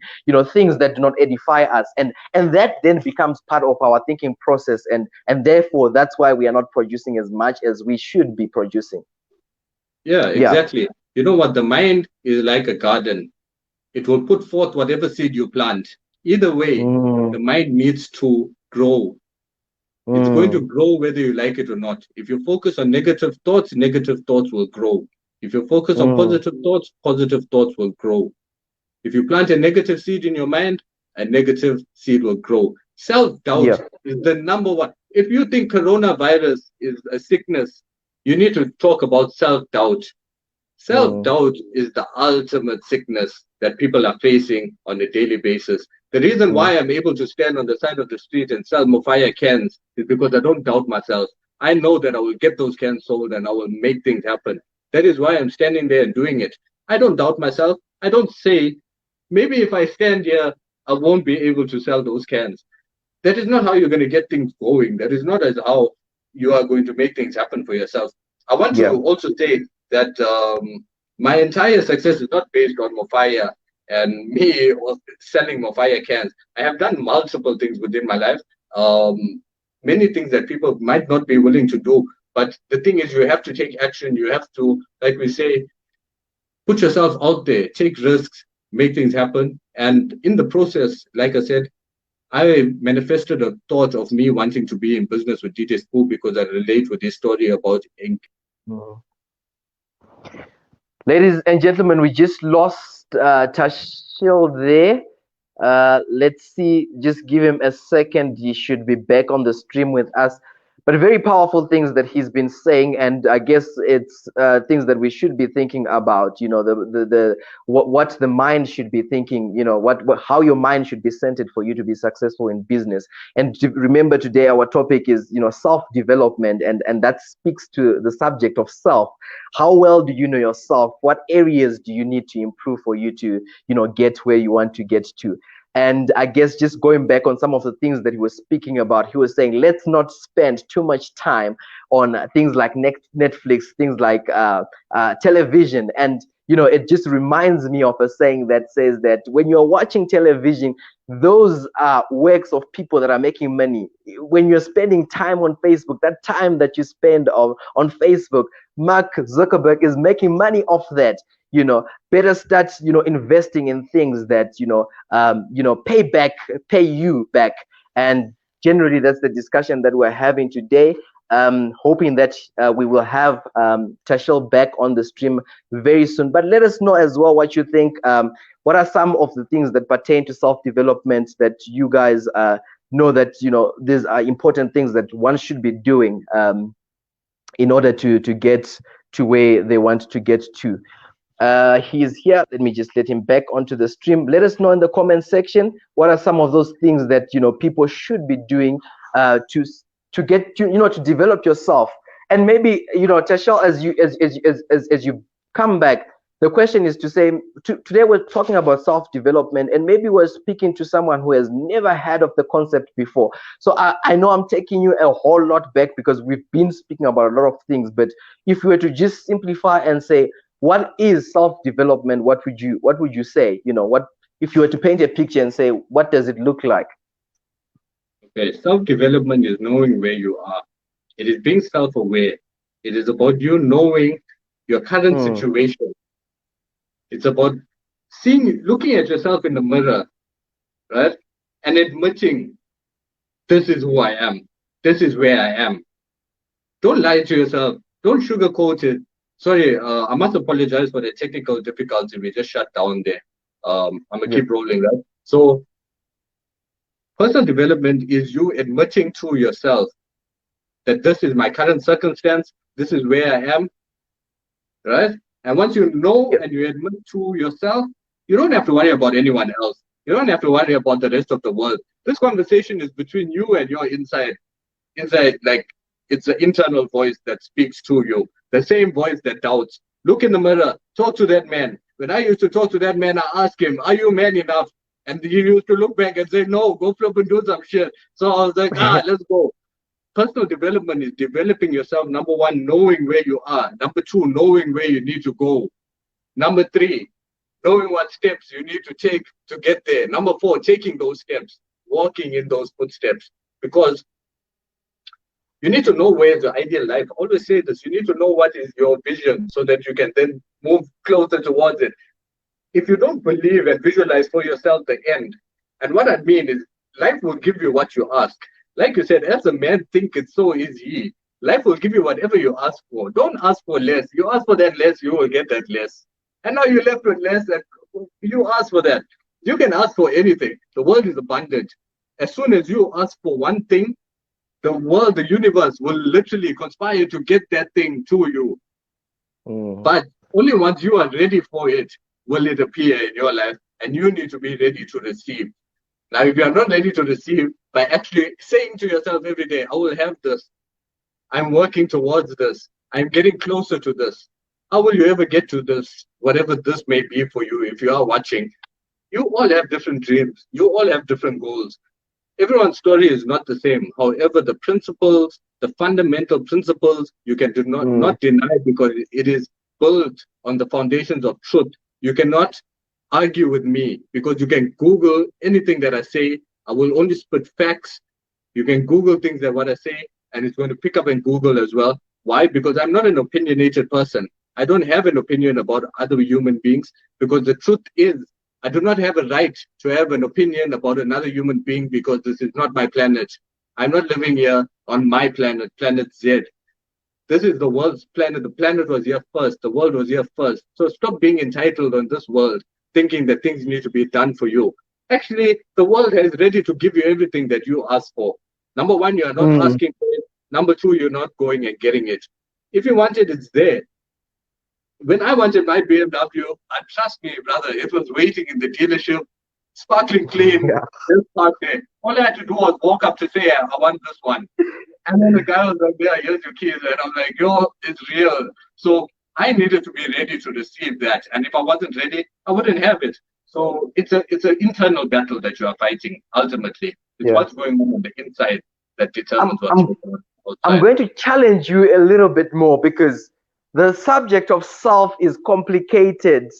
things that do not edify us, and that then becomes part of our thinking process, and therefore that's why we are not producing as much as we should be producing. Yeah, Yeah. exactly. You know what? The mind is like a garden. It will put forth whatever seed you plant. Either way, Mm, the mind needs to grow. It's going to mm, grow whether you like it or not. If you focus on negative thoughts will grow. If you focus on mm, positive thoughts will grow. If you plant a negative seed in your mind, a negative seed will grow. Self doubt yeah. is the number one. If you think coronavirus is a sickness, you need to talk about self doubt. Self Mm, doubt is the ultimate sickness that people are facing on a daily basis. The reason mm, why I'm able to stand on the side of the street and sell Mofaya cans is because I don't doubt myself. I know that I will get those cans sold and I will make things happen. That is why I'm standing there and doing it. I don't doubt myself. I don't say, maybe if I stand here, I won't be able to sell those cans. That is not how you're going to get things going. That is not as how you are going to make things happen for yourself. I want to yeah. also say that my entire success is not based on Mofaya and me selling Mofaya cans. I have done multiple things within my life, many things that people might not be willing to do. But the thing is, you have to take action. You have to, like we say, put yourself out there, take risks, make things happen. And in the process, like I said, I manifested a thought of me wanting to be in business with DJ Spoo because I relate with his story about ink. Mm. Ladies and gentlemen, we just lost Tashiel there. Let's see, just give him a second. He should be back on the stream with us. But very powerful things that he's been saying, and I guess it's things that we should be thinking about. The what the mind should be thinking. What how your mind should be centered for you to be successful in business. And to remember, today our topic is self development, and that speaks to the subject of self. How well do you know yourself? What areas do you need to improve for you to get where you want to get to? And I guess just going back on some of the things that he was speaking about, he was saying, let's not spend too much time on things like Netflix, things like television. And, it just reminds me of a saying that says that when you're watching television, those are works of people that are making money. When you're spending time on Facebook, that time that you spend on Facebook, Mark Zuckerberg is making money off that. Better start investing in things that pay you back. And generally that's the discussion that we're having today. Hoping that we will have Tashiel back on the stream very soon. But let us know as well what you think. What are some of the things that pertain to self-development that you guys know that these are important things that one should be doing in order to get to where they want to get to? He is here. Let me just let him back onto the stream. Let us know in the comment section what are some of those things that people should be doing to get to develop yourself. And maybe Tashiel, as you come back, the question is to say, today we're talking about self-development, and maybe we're speaking to someone who has never heard of the concept before. So I know I'm taking you a whole lot back because we've been speaking about a lot of things, but if we were to just simplify and say, what is self-development? What would you say? What if you were to paint a picture and say, what does it look like? Okay, self development is knowing where you are. It is being self aware. It is about you knowing your current Mm, situation. It's about looking at yourself in the mirror, right? And admitting. This is who I am. This is where I am. Don't lie to yourself. Don't sugarcoat it. Sorry, I must apologize for the technical difficulty. We just shut down there. I'm gonna Yep. keep rolling, right? So, personal development is you admitting to yourself that this is my current circumstance. This is where I am, right? And once you know Yep. and you admit to yourself, you don't have to worry about anyone else. You don't have to worry about the rest of the world. This conversation is between you and your inside, like it's the internal voice that speaks to you, the same voice that doubts. Look in the mirror, talk to that man. When I used to talk to that man, I asked him, are you man enough? And he used to look back and say, no, go flip and do some shit. So I was like, let's go. Personal development is developing yourself. Number one, knowing where you are. Number two, knowing where you need to go. Number three, knowing what steps you need to take to get there. Number four, taking those steps, walking in those footsteps. Because you need to know where is your ideal life. I always say this, you need to know what is your vision so that you can then move closer towards it. If you don't believe and visualize for yourself the end, and what I mean is life will give you what you ask. Like you said, as a man think it's so easy, life will give you whatever you ask for. Don't ask for less. You ask for that less, you will get that less. And now you're left with less and you ask for that. You can ask for anything. The world is abundant. As soon as you ask for one thing, the world, the universe will literally conspire to get that thing to you. But only once you are ready for it will it appear in your life, and you need to be ready to receive. Now, if you are not ready to receive, by actually saying to yourself every day, I will have this, I'm working towards this, I'm getting closer to this. How will you ever get to this, whatever this may be for you if you are watching? You all have different dreams, you all have different goals. Everyone's story is not the same. However, the principles, the fundamental principles, you can not deny because it is built on the foundations of truth. You cannot argue with me because you can Google anything that I say. I will only spit facts. You can Google things that what I say, and it's going to pick up in Google as well. Why? Because I'm not an opinionated person. I don't have an opinion about other human beings because the truth is I do not have a right to have an opinion about another human being because this is not my planet. I'm not living here on my planet, planet Z. This is the world's planet. The planet was here first. The world was here first. So stop being entitled on this world, thinking that things need to be done for you. Actually, the world is ready to give you everything that you ask for. Number one, you are not asking for it. Number two, you're not going and getting it. If you want it, it's there. When I wanted my BMW, trust me, brother, it was waiting in the dealership, sparkling clean, just parked there. All I had to do was walk up to say, I want this one. And then the guy was like, yeah, here's your keys. And I'm like, yo, it's real. So I needed to be ready to receive that. And if I wasn't ready, I wouldn't have it. So it's an internal battle that you are fighting, ultimately. It's what's going on the inside that determines what's going on outside. I'm going to challenge you a little bit more because the subject of self is complicated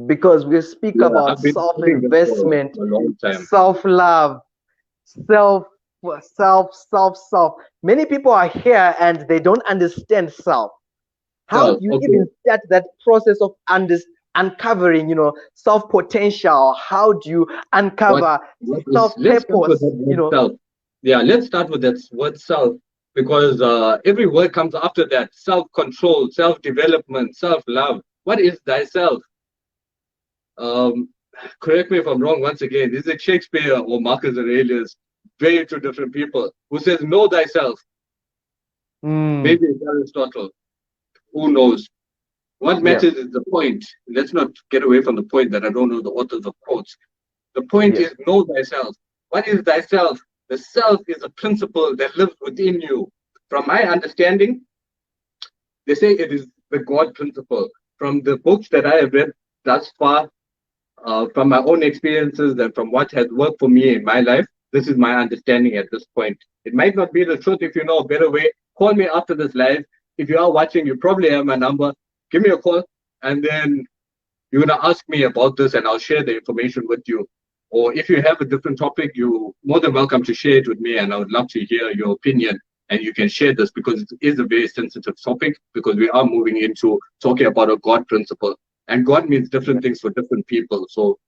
because we speak about self-investment, self-love, self. Many people are here and they don't understand self. How do you even start that process of uncovering, self potential? How do you uncover self purpose? Yeah, let's start with that word self. Because every word comes after that. Self-control, self-development, self-love. What is thyself? Correct me if I'm wrong once again. Is it Shakespeare or Marcus Aurelius? Very two different people. Who says, know thyself? Maybe it's Aristotle. Who knows? What matters is the point. Let's not get away from the point that I don't know the authors of quotes. The point is, know thyself. What is thyself? The self is a principle that lives within you. From my understanding, they say it is the God principle. From the books that I have read thus far, from my own experiences and from what has worked for me in my life, this is my understanding at this point. It might not be the truth. If you know a better way, call me after this live. If you are watching, you probably have my number. Give me a call, and then you're going to ask me about this, and I'll share the information with you. Or if you have a different topic, you're more than welcome to share it with me, and I would love to hear your opinion. And you can share this because it is a very sensitive topic because we are moving into talking about a God principle. And God means different things for different people. So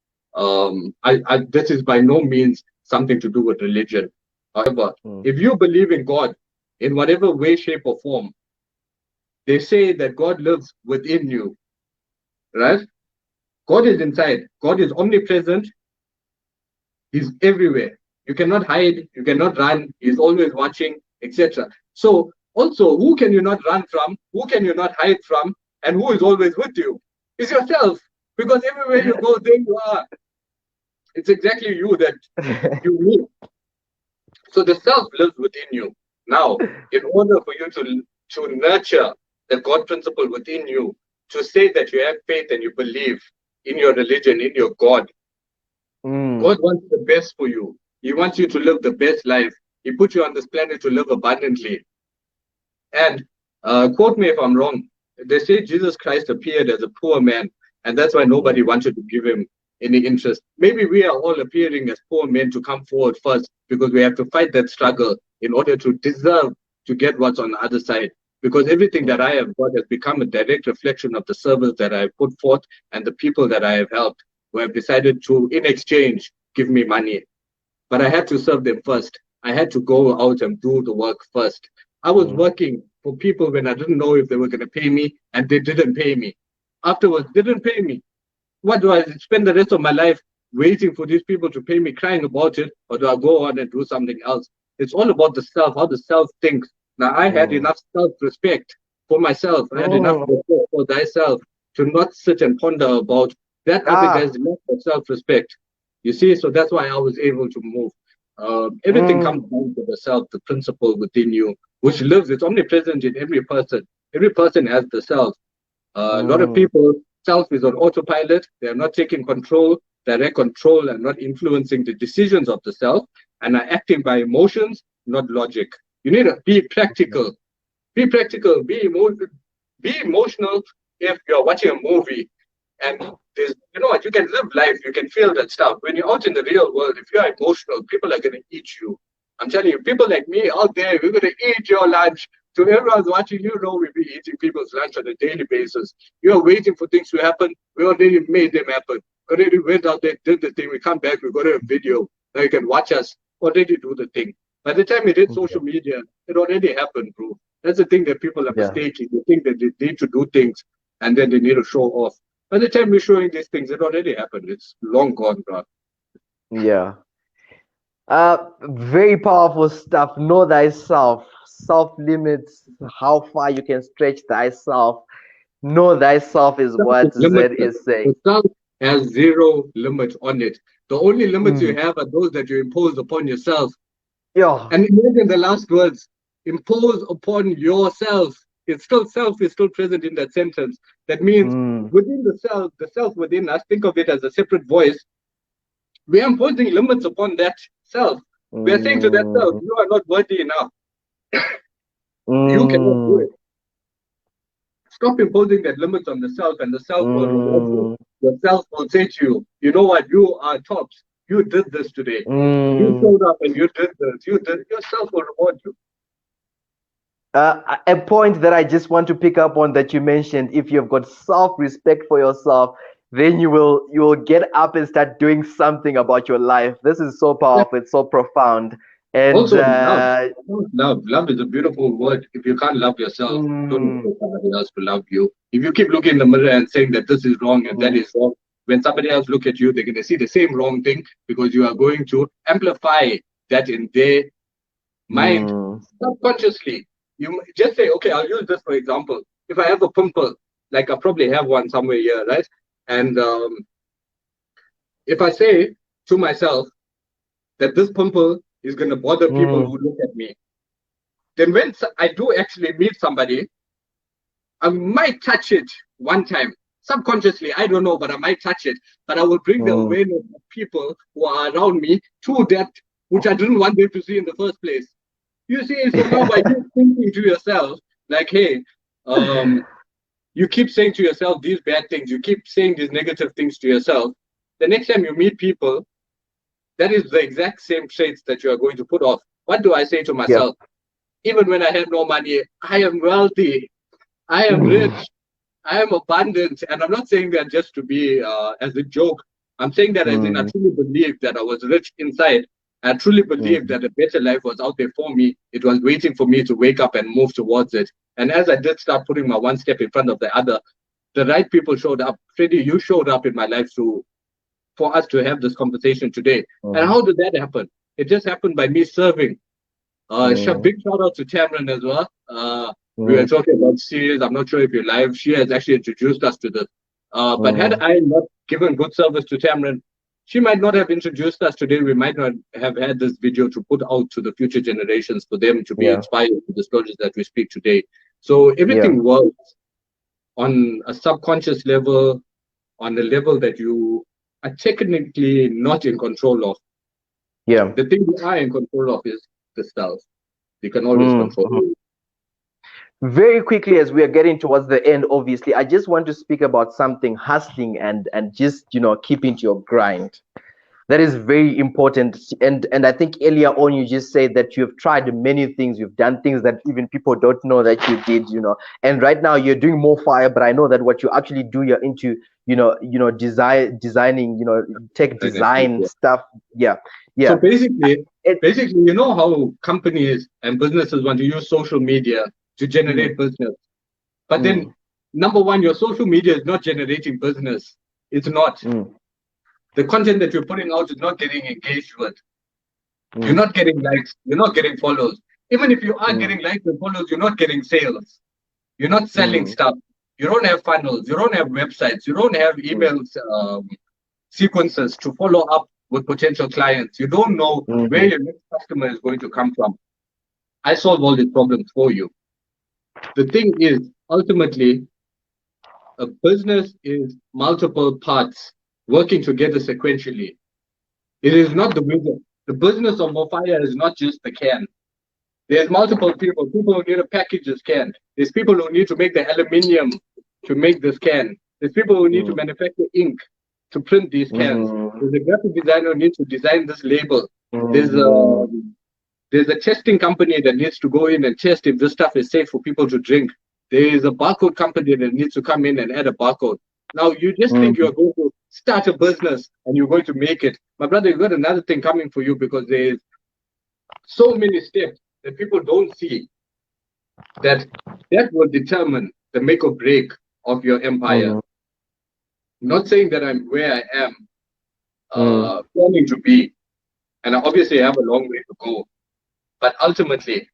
this is by no means something to do with religion. However, Mm. if you believe in God in whatever way, shape, or form, they say that God lives within you, right? God is inside. God is omnipresent. He's everywhere. You cannot hide. You cannot run. He's always watching, etc. So, also, who can you not run from? Who can you not hide from? And who is always with you? It's yourself. Because everywhere you go, there you are. It's exactly you that you meet. So the self lives within you. Now, in order for you to nurture the God principle within you, to say that you have faith and you believe in your religion, in your God, Mm. God wants the best for you. He wants you to live the best life. He put you on this planet to live abundantly. And quote me if I'm wrong, they say Jesus Christ appeared as a poor man, and that's why nobody Yeah. wanted to give him any interest. Maybe we are all appearing as poor men to come forward first because we have to fight that struggle in order to deserve to get what's on the other side. Because everything that Mm. I have got has become a direct reflection of the service that I have put forth and the people that I have helped who have decided to, in exchange, give me money. But I had to serve them first. I had to go out and do the work first. I was Mm. working for people when I didn't know if they were going to pay me, and they didn't pay me. Afterwards, they didn't pay me. What do I spend the rest of my life waiting for these people to pay me, crying about it, or do I go on and do something else? It's all about the self, how the self thinks. Now, I had Mm. enough self respect for myself. I had enough Mm. respect for thyself to not sit and ponder about that other Ah. guy's lack of self respect. You see, so that's why I was able to move. Everything Mm. comes down to the self, the principle within you, which lives, it's omnipresent in every person. Every person has the self. A lot of Mm. people, self is on autopilot. They are not taking control, direct control, and not influencing the decisions of the self, and are acting by emotions, not logic. You need to be practical. Be practical. Be emotional if you're watching a movie and there's, you know what, you can live life, you can feel that stuff. When you're out in the real world, if you're emotional, people are going to eat you. I'm telling you, people like me out there, we're going to eat your lunch. So everyone's watching, you know, we'll be eating people's lunch on a daily basis. You're waiting for things to happen. We already made them happen. Already went out there, did the thing. We come back, we got a video. Now you can watch us already do the thing. By the time it hit social media, it already happened, bro. That's the thing that people are Yeah. mistaking. They think that they need to do things and then they need to show off. By the time we're showing these things, it already happened. It's long gone, bro. Yeah. Very powerful stuff. Know thyself. Self limits how far you can stretch thyself. Know thyself is Self is what Z limitless. is saying. The self has zero limit on it. The only limits you Mm. have are those that you impose upon yourself. Yeah. And imagine the last words, impose upon yourself. It's still self is still present in that sentence. That means Mm. within the self within us, think of it as a separate voice. We are imposing limits upon that self. We are saying to that self, Mm. you are not worthy enough. You cannot do Mm. it. Stop imposing that limits on the self, and the self will reward you. Mm. The self will say to you, you know what, you are tops. You did this today. You Mm. showed up and you did this. You did. Yourself will reward you. A point that I just want to pick up on that you mentioned, if you've got self-respect for yourself, then you will get up and start doing something about your life. This is so Yeah. powerful, it's so profound. And Also, love. Love. Love is a beautiful word. If you can't love yourself, don't mm, expect somebody else to love you. If you keep looking in the mirror and saying that this is wrong and that mm, is wrong, when somebody else look at you, they're going to see the same wrong thing because you are going to amplify that in their mind mm, subconsciously. You just say, okay, I'll use this for example. If I have a pimple, like I probably have one somewhere here, right? And if I say to myself that this pimple is going to bother people mm, who look at me, then when I do actually meet somebody, I might touch it one time. Subconsciously, I don't know, but I might touch it. But I will bring the mm. awareness of people who are around me to that which I didn't want them to see in the first place. You see, so now by you thinking to yourself, like, hey, um, you keep saying to yourself these bad things, you keep saying these negative things to yourself. The next time you meet people, that is the exact same traits that you are going to put off. What do I say to Yeah. myself? Even when I have no money, I am wealthy, I am Mm, rich, I am abundant. And I'm not saying that just to be as a joke. I'm saying that as in I mm, truly believe that I was rich inside. I truly believed that a better life was out there for me. It was waiting for me to wake up and move towards it. And as I did start putting my one step in front of the other, the right people showed up. Freddie, you showed up in my life for us to have this conversation today. And how did that happen? It just happened by me serving. Big shout out to Tamron as well. We were talking about series. I'm not sure if you're live. She has actually introduced us to this. But had I not given good service to Tamron, she might not have introduced us today. We might not have had this video to put out to the future generations for them to be inspired with the stories that we speak today. So everything works on a subconscious level, on a level that you are technically not in control of. Yeah. The thing you are in control of is the stuff. You can always control it. Very quickly, as we are getting towards the end, obviously, I just want to speak about something, hustling and just, you know, keeping to your grind. That is very important. And I think earlier on you just said that you've tried many things, you've done things that even people don't know that you did, you know. And right now you're doing more fire, but I know that what you actually do, you're into, designing, tech design stuff. Yeah. So basically, you know how companies and businesses want to use social media to generate business. But then, number one, your social media is not generating business. It's not. The content that you're putting out is not getting engaged with. You're not getting likes. You're not getting follows. Even if you are getting likes and follows, you're not getting sales. You're not selling stuff. You don't have funnels. You don't have websites. You don't have emails sequences to follow up with potential clients. You don't know where your next customer is going to come from. I solve all these problems for you. The thing is, ultimately, a business is multiple parts working together sequentially. It is not the wizard. The business of Mofire is not just the can. There's multiple people who need to package this can. There's people who need to make the aluminium to make this can. There's people who need to manufacture ink to print these cans. There's a graphic designer who needs to design this label. There's a testing company that needs to go in and test if this stuff is safe for people to drink. There is a barcode company that needs to come in and add a barcode. Now, you just think you're going to start a business and you're going to make it. My brother, you've got another thing coming for you because there's so many steps that people don't see that will determine the make or break of your empire. Not saying that I'm where I am planning to be, and I obviously have a long way to go. But ultimately,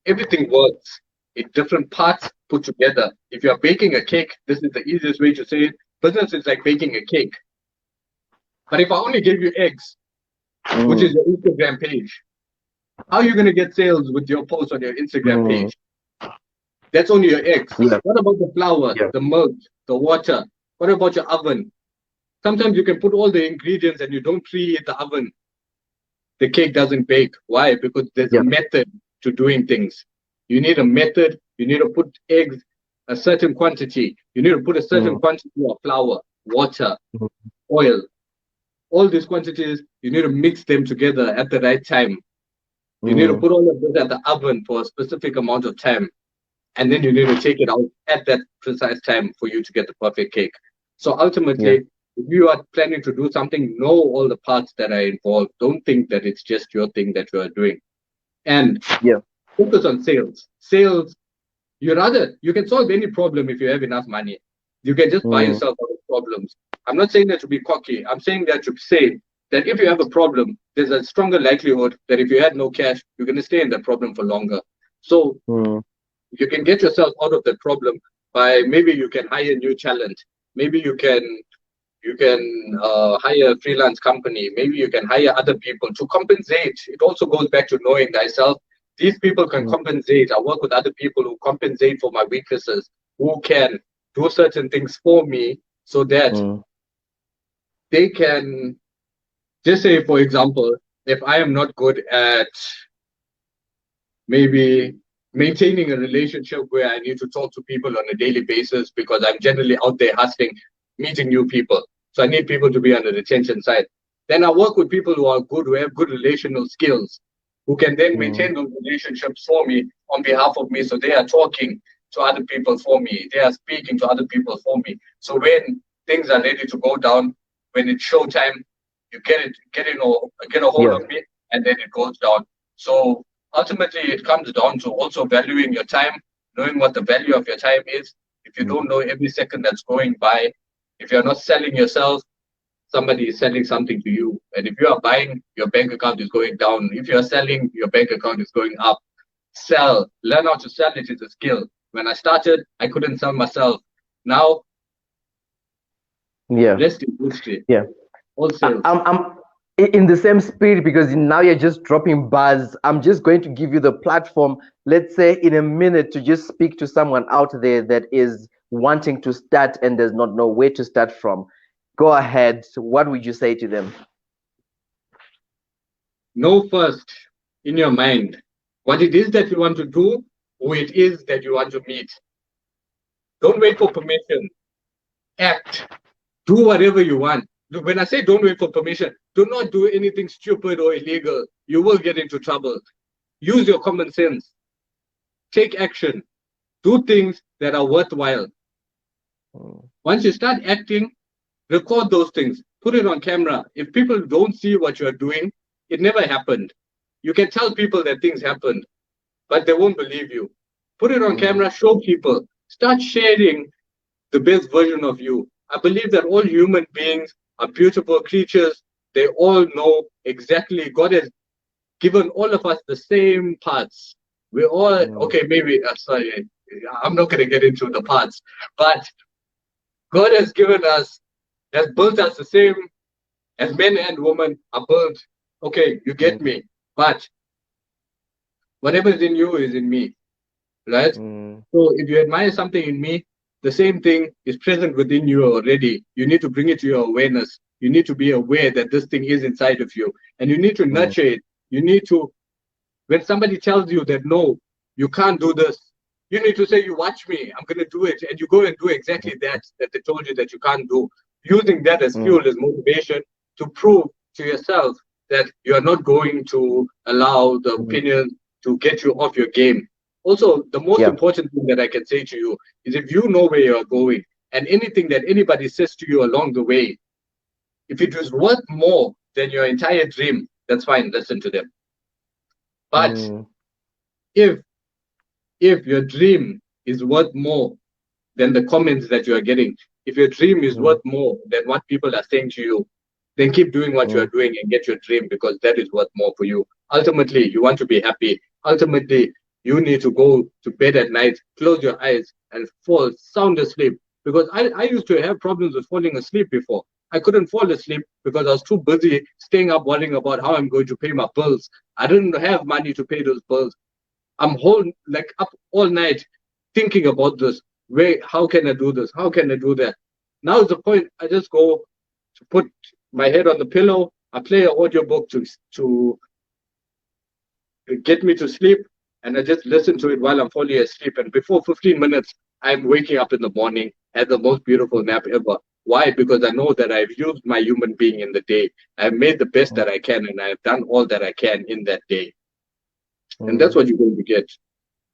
everything works in different parts put together. If you're baking a cake, this is the easiest way to say it. Business is like baking a cake. But if I only give you eggs, which is your Instagram page, how are you going to get sales with your post on your Instagram page? That's only your eggs. What about the flour, the milk, the water? What about your oven? Sometimes you can put all the ingredients and you don't preheat the oven. The cake doesn't bake. Why? Because there's a method to doing things. You need a method. You need to put eggs a certain quantity. You need to put a certain quantity of flour, water, oil. All these quantities, you need to mix them together at the right time. You need to put all of this at the oven for a specific amount of time. And then you need to take it out at that precise time for you to get the perfect cake. So ultimately, if you are planning to do something, know all the parts that are involved. Don't think that it's just your thing that you are doing. And focus on sales. Sales, you can solve any problem if you have enough money. You can just buy yourself out of problems. I'm not saying that to be cocky. I'm saying that to say that if you have a problem, there's a stronger likelihood that if you had no cash, you're going to stay in that problem for longer. So you can get yourself out of that problem by maybe you can hire new talent. Maybe you can hire a freelance company. Maybe you can hire other people to compensate. It also goes back to knowing thyself. These people can compensate. I work with other people who compensate for my weaknesses, who can do certain things for me so that they can, just say, for example, if I am not good at maybe maintaining a relationship where I need to talk to people on a daily basis because I'm generally out there hustling, meeting new people. So I need people to be on the retention side. Then I work with people who are good, who have good relational skills, who can then maintain those relationships for me on behalf of me. So they are talking to other people for me. They are speaking to other people for me. So when things are ready to go down, when it's showtime, you get a hold of me and then it goes down. So ultimately, it comes down to also valuing your time, knowing what the value of your time is. If you don't know every second that's going by, if you're not selling yourself, somebody is selling something to you. And if you are buying, your bank account is going down. If you're selling, your bank account is going up. Sell. Learn how to sell. It is a skill. When I started, I couldn't sell myself. Now, Yeah. rest in history. Yeah. All sales. I'm in the same spirit, because now you're just dropping bars. I'm just going to give you the platform, let's say in a minute, to just speak to someone out there that is wanting to start and does not know where to start from. Go ahead. What would you say to them? Know first in your mind what it is that you want to do, who it is that you want to meet. Don't wait for permission. Act. Do whatever you want. When I say don't wait for permission, do not do anything stupid or illegal. You will get into trouble. Use your common sense. Take action. Do things that are worthwhile. Once you start acting, record those things. Put it on camera. If people don't see what you're doing, it never happened. You can tell people that things happened, but they won't believe you. Put it on camera, show people. Start sharing the best version of you. I believe that all human beings are beautiful creatures. They all know exactly. God has given all of us the same parts. We're all, okay, maybe, sorry, I'm not going to get into the parts, but God has given us, has built us the same as men and women are built. Okay, you get me. But whatever is in you is in me, right? So if you admire something in me, the same thing is present within you already. You need to bring it to your awareness. You need to be aware that this thing is inside of you, and you need to nurture it. You need to, when somebody tells you that no, you can't do this, you need to say, you watch me, I'm going to do it. And you go and do exactly that they told you that you can't do. Using that as fuel, as motivation to prove to yourself that you are not going to allow the opinion to get you off your game. Also, the most important thing that I can say to you is, if you know where you are going, and anything that anybody says to you along the way, if it is worth more than your entire dream, that's fine, listen to them. But if your dream is worth more than the comments that you are getting, if your dream is worth more than what people are saying to you, then keep doing what you are doing and get your dream, because that is worth more for you. Ultimately, you want to be happy. Ultimately, you need to go to bed at night, close your eyes, and fall sound asleep. Because I used to have problems with falling asleep before. I couldn't fall asleep because I was too busy staying up worrying about how I'm going to pay my bills. I didn't have money to pay those bills. I'm up all night thinking about this. How can I do this? How can I do that? Now is the point. I just go to put my head on the pillow. I play an audiobook to get me to sleep, and I just listen to it while I'm falling asleep. And before 15 minutes, I'm waking up in the morning, had the most beautiful nap ever. Why? Because I know that I've used my human being in the day. I've made the best that I can, and I've done all that I can in that day. And that's what you're going to get.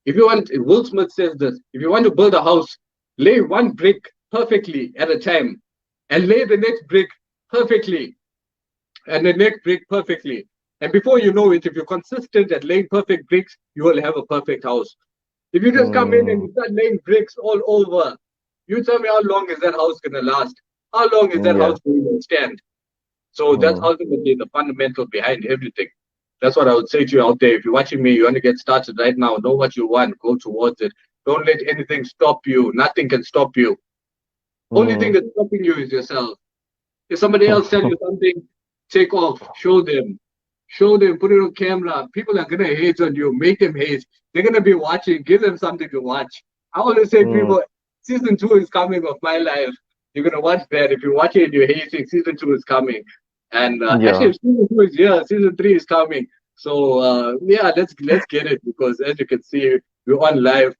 If Will Smith says this, if you want to build a house, lay one brick perfectly at a time, and lay the next brick perfectly, and the next brick perfectly. And before you know it, if you're consistent at laying perfect bricks, you will have a perfect house. If you just come in and you start laying bricks all over, you tell me, how long is that house going to last? How long is that house going to stand? So that's ultimately the fundamental behind everything. That's what I would say to you out there. If you're watching me, you want to get started right now, know what you want, go towards it. Don't let anything stop you. Nothing can stop you. Only thing that's stopping you is yourself. If somebody else tells you something, take off, show them, put it on camera. People are going to hate on you, make them hate. They're going to be watching, give them something to watch. I always say, people, season 2 is coming of my life. You're going to watch that. If you watch it and you're hating, season 2 is coming. And actually, season 2 is here, season 3 is coming. So, let's get it, because as you can see, we're on live.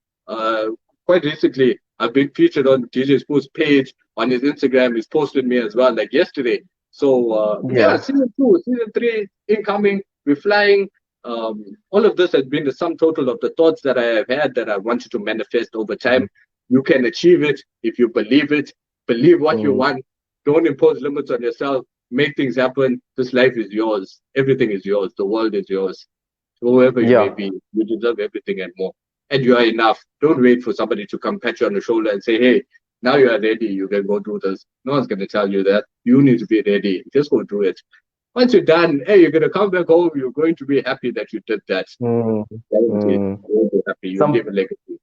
Quite recently, I've been featured on DJ Spoo's page, on his Instagram. He's posted me as well, like yesterday. So, season 2, season 3 incoming. We're flying. All of this has been the sum total of the thoughts that I have had that I want you to manifest over time. You can achieve it if you believe it. Believe what you want. Don't impose limits on yourself. make things happen. This life is yours. Everything is yours. The world is yours. Whoever you may Yeah. be, you deserve everything and more. And you are enough. Don't wait for somebody to come pat you on the shoulder and say, hey, now you are ready. You can go do this. No one's going to tell you that. You need to be ready. Just go do it. Once you're done, hey, you're going to come back home. You're going to be happy that you did that. Mm, Guaranteed. mm. You'll be happy. You'll leave Some a legacy.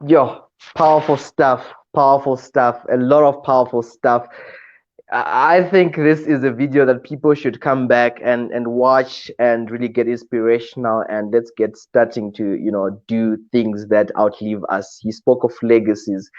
Yeah, powerful stuff. Powerful stuff. A lot of powerful stuff. I think this is a video that people should come back and watch and really get inspirational, and let's get starting to do things that outlive us. He spoke of legacies,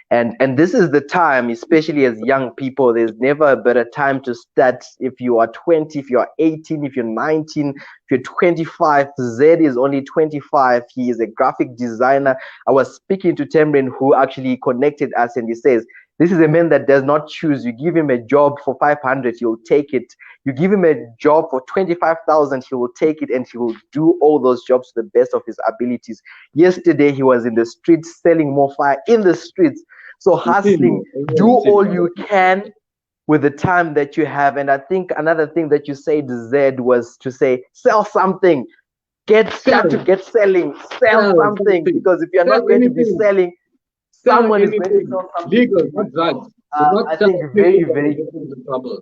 and this is the time, especially as young people. There's never a better time to start. If you are 20, if you are 18, if you're 19, if you're 25. Zed is only 25. He is a graphic designer. I was speaking to Temrin, who actually connected us, and he says this is a man that does not choose. You give him a job for 500, he'll take it. You give him a job for 25,000, he will take it, and he will do all those jobs to the best of his abilities. Yesterday, he was in the streets selling more fire in the streets. So You've seen hustling, more. do Everyone's seen all more. you can with the time that you have. And I think another thing that you said, Zed, was to say, sell something. Start to Sell, get selling, sell sell something, something. because if you're Sell not going to be anything. selling, Sell someone is going to anything. sell something to Legal, you not as drugs. well. Do not I sell think anything very, that will very, get you into trouble.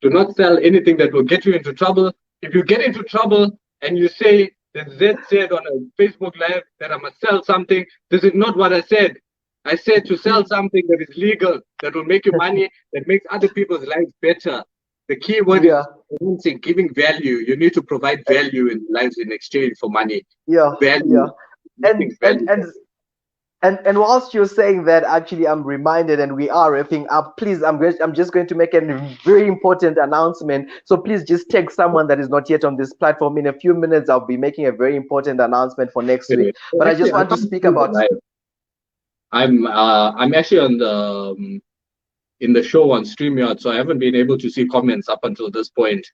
Do not sell anything that will get you into trouble. If you get into trouble and you say that Z said on a Facebook Live that I must sell something, this is not what I said. I said to sell something that is legal, that will make you money, that makes other people's lives better. The key word yeah, is giving value. You need to provide value in lives in exchange for money. yeah, yeah. Value. And Nothing's and valuable. and and whilst you're saying that, actually, I'm reminded, and we are wrapping up. Please, I'm just going to make a very important announcement. So please just take someone that is not yet on this platform. In a few minutes, I'll be making a very important announcement for next week. Okay. So But I actually, just I want to can't speak see the about. live. I'm actually on the in the show on StreamYard, so I haven't been able to see comments up until this point.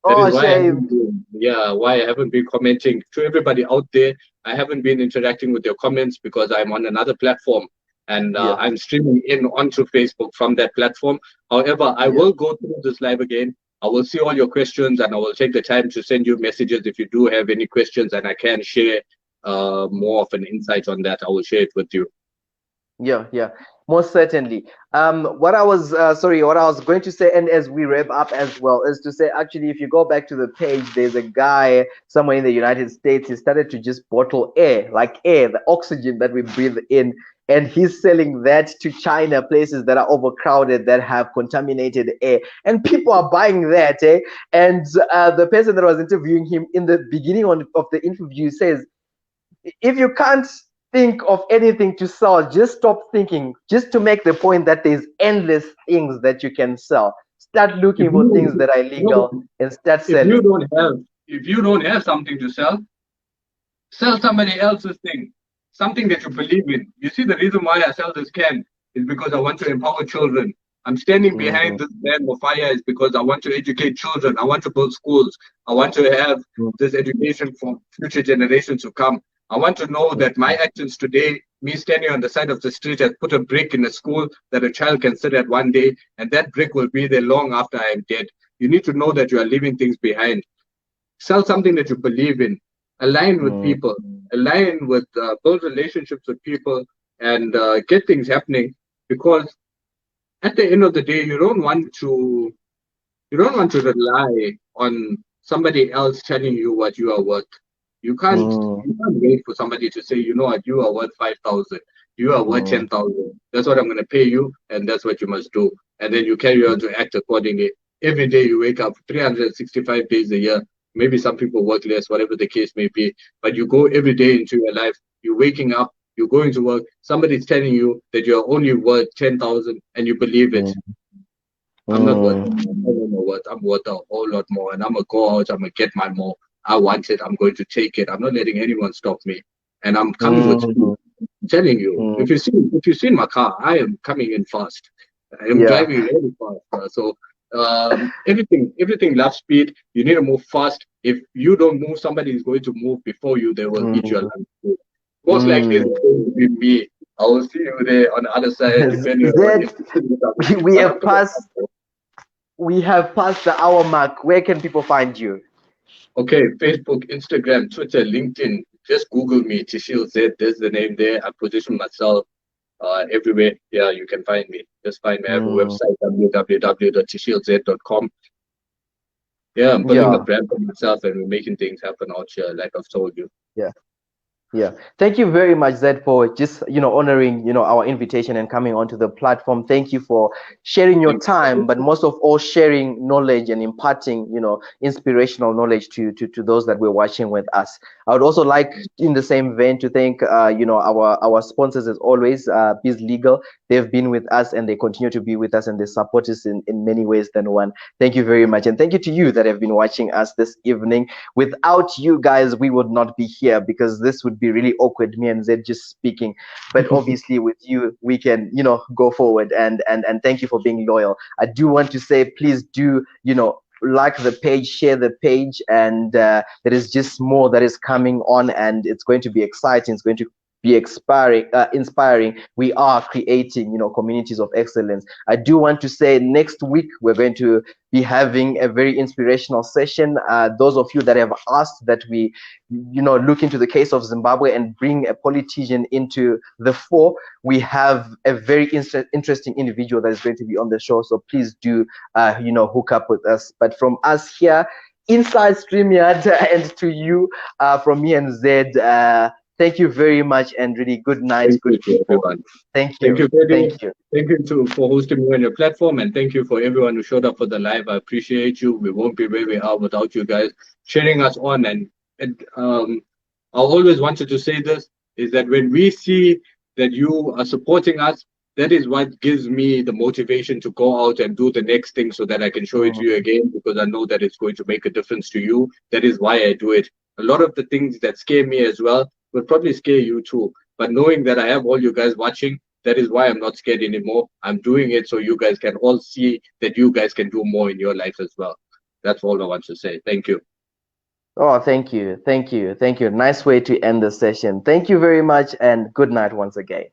That is Oh, why I shame. haven't been, yeah, why I haven't been commenting to everybody out there. I haven't been interacting with your comments because I'm on another platform and Yeah, I'm streaming in onto Facebook from that platform. However, I yeah. will go through this live again. I will see all your questions and I will take the time to send you messages if you do have any questions and I can share more of an insight on that. I will share it with you. Yeah, yeah, most certainly. What I was what I was going to say, and as we wrap up as well, is to say, actually, if you go back to the page, there's a guy somewhere in the United States. He started to just bottle air, like air, the oxygen that we breathe in, and he's selling that to China, places that are overcrowded, that have contaminated air, and people are buying that, eh? And the person that was interviewing him in the beginning of the interview says, if you can't think of anything to sell, just stop thinking, just to make the point that there's endless things that you can sell. Start If looking for things you, that are no, legal and start if you selling. don't have, if you don't have something to sell somebody else's thing, something that you believe in. You see, the reason why I sell this can is because I want to empower children. I'm standing behind Mm, this brand of fire is because I want to educate children. I want to build schools. I want to have mm, this education for future generations to come. I want to know that my actions today, me standing on the side of the street, has put a brick in a school that a child can sit at one day, and that brick will be there long after I am dead. You need to know that you are leaving things behind. Sell something that you believe in, align with mm, people, align with build relationships with people, and get things happening. Because at the end of the day, you don't want to rely on somebody else telling you what you are worth. You can't mm, you can't wait for somebody to say, you know what, you are worth 5,000, you are worth mm, 10,000. That's what I'm going to pay you, and that's what you must do. And then you carry on to act accordingly. Every day you wake up 365 days a year. Maybe some people work less, whatever the case may be. But you go every day into your life. You're waking up, you're going to work. Somebody's telling you that you're only worth 10,000 and you believe it. mm, I'm not worth mm, I don't know what. I'm worth a whole lot more. And I'm going to go out, I'm going to get my more. I want it. I'm going to take it. I'm not letting anyone stop me. And I'm coming with speed. mm, I'm telling you, mm. if you've seen my car, I am coming in fast. I am Yeah. driving very fast. Everything loves speed. You need to move fast. If you don't move, somebody is going to move before you. They will eat your Mm, lunch. Most likely, mm. it's going to be me. I will see you there on the other side, depending on what Zed, you we But I'm have gonna passed we have passed the hour mark. Where can people find you? Okay, Facebook, Instagram, Twitter, LinkedIn. Just Google me, Tashiel Z. There's the name there. I position myself everywhere. Yeah, you can find me. Just find me. I have a Mm, website, www.tashielz.com. Yeah, I'm building a yeah, brand for myself and we're making things happen out here, like I've told you. yeah. Yeah, thank you very much, Zed, for just honoring our invitation and coming onto the platform. Thank you for sharing your Thank time, you. but most of all, sharing knowledge and imparting inspirational knowledge to those that were watching with us. I would also like, in the same vein, to thank our sponsors as always, Biz Legal. They've been with us and they continue to be with us and they support us in many ways than one. Thank you very much, and thank you to you that have been watching us this evening. Without you guys, we would not be here because this would be really awkward, me and Zed just speaking. But obviously, with you, we can, go forward. And thank you for being loyal. I do want to say, please do, like the page, share the page, and there is just more that is coming on, and it's going to be exciting. It's going to be inspiring. We are creating, communities of excellence. I do want to say next week we're going to be having a very inspirational session. Those of you that have asked that we, look into the case of Zimbabwe and bring a politician into the fore, we have a very interesting individual that is going to be on the show. So please do, hook up with us. But from us here, inside StreamYard, and to you, from me and Zed, thank you very much, and really good night, Thank good you to people. everyone. Thank Thank you. you, Freddie. Thank you. Thank you for hosting me on your platform, and thank you for everyone who showed up for the live. I appreciate you. We won't be where we are without you guys cheering us on. And I always wanted to say this is that when we see that you are supporting us, that is what gives me the motivation to go out and do the next thing so that I can show it to you Mm, again because I know that it's going to make a difference to you. That is why I do it. A lot of the things that scare me as well will probably scare you too. But knowing that I have all you guys watching, that is why I'm not scared anymore. I'm doing it so you guys can all see that you guys can do more in your life as well. That's all I want to say. Thank you. oh, thank you. Thank you. Thank you. Nice way to end the session. Thank you very much, and good night once again.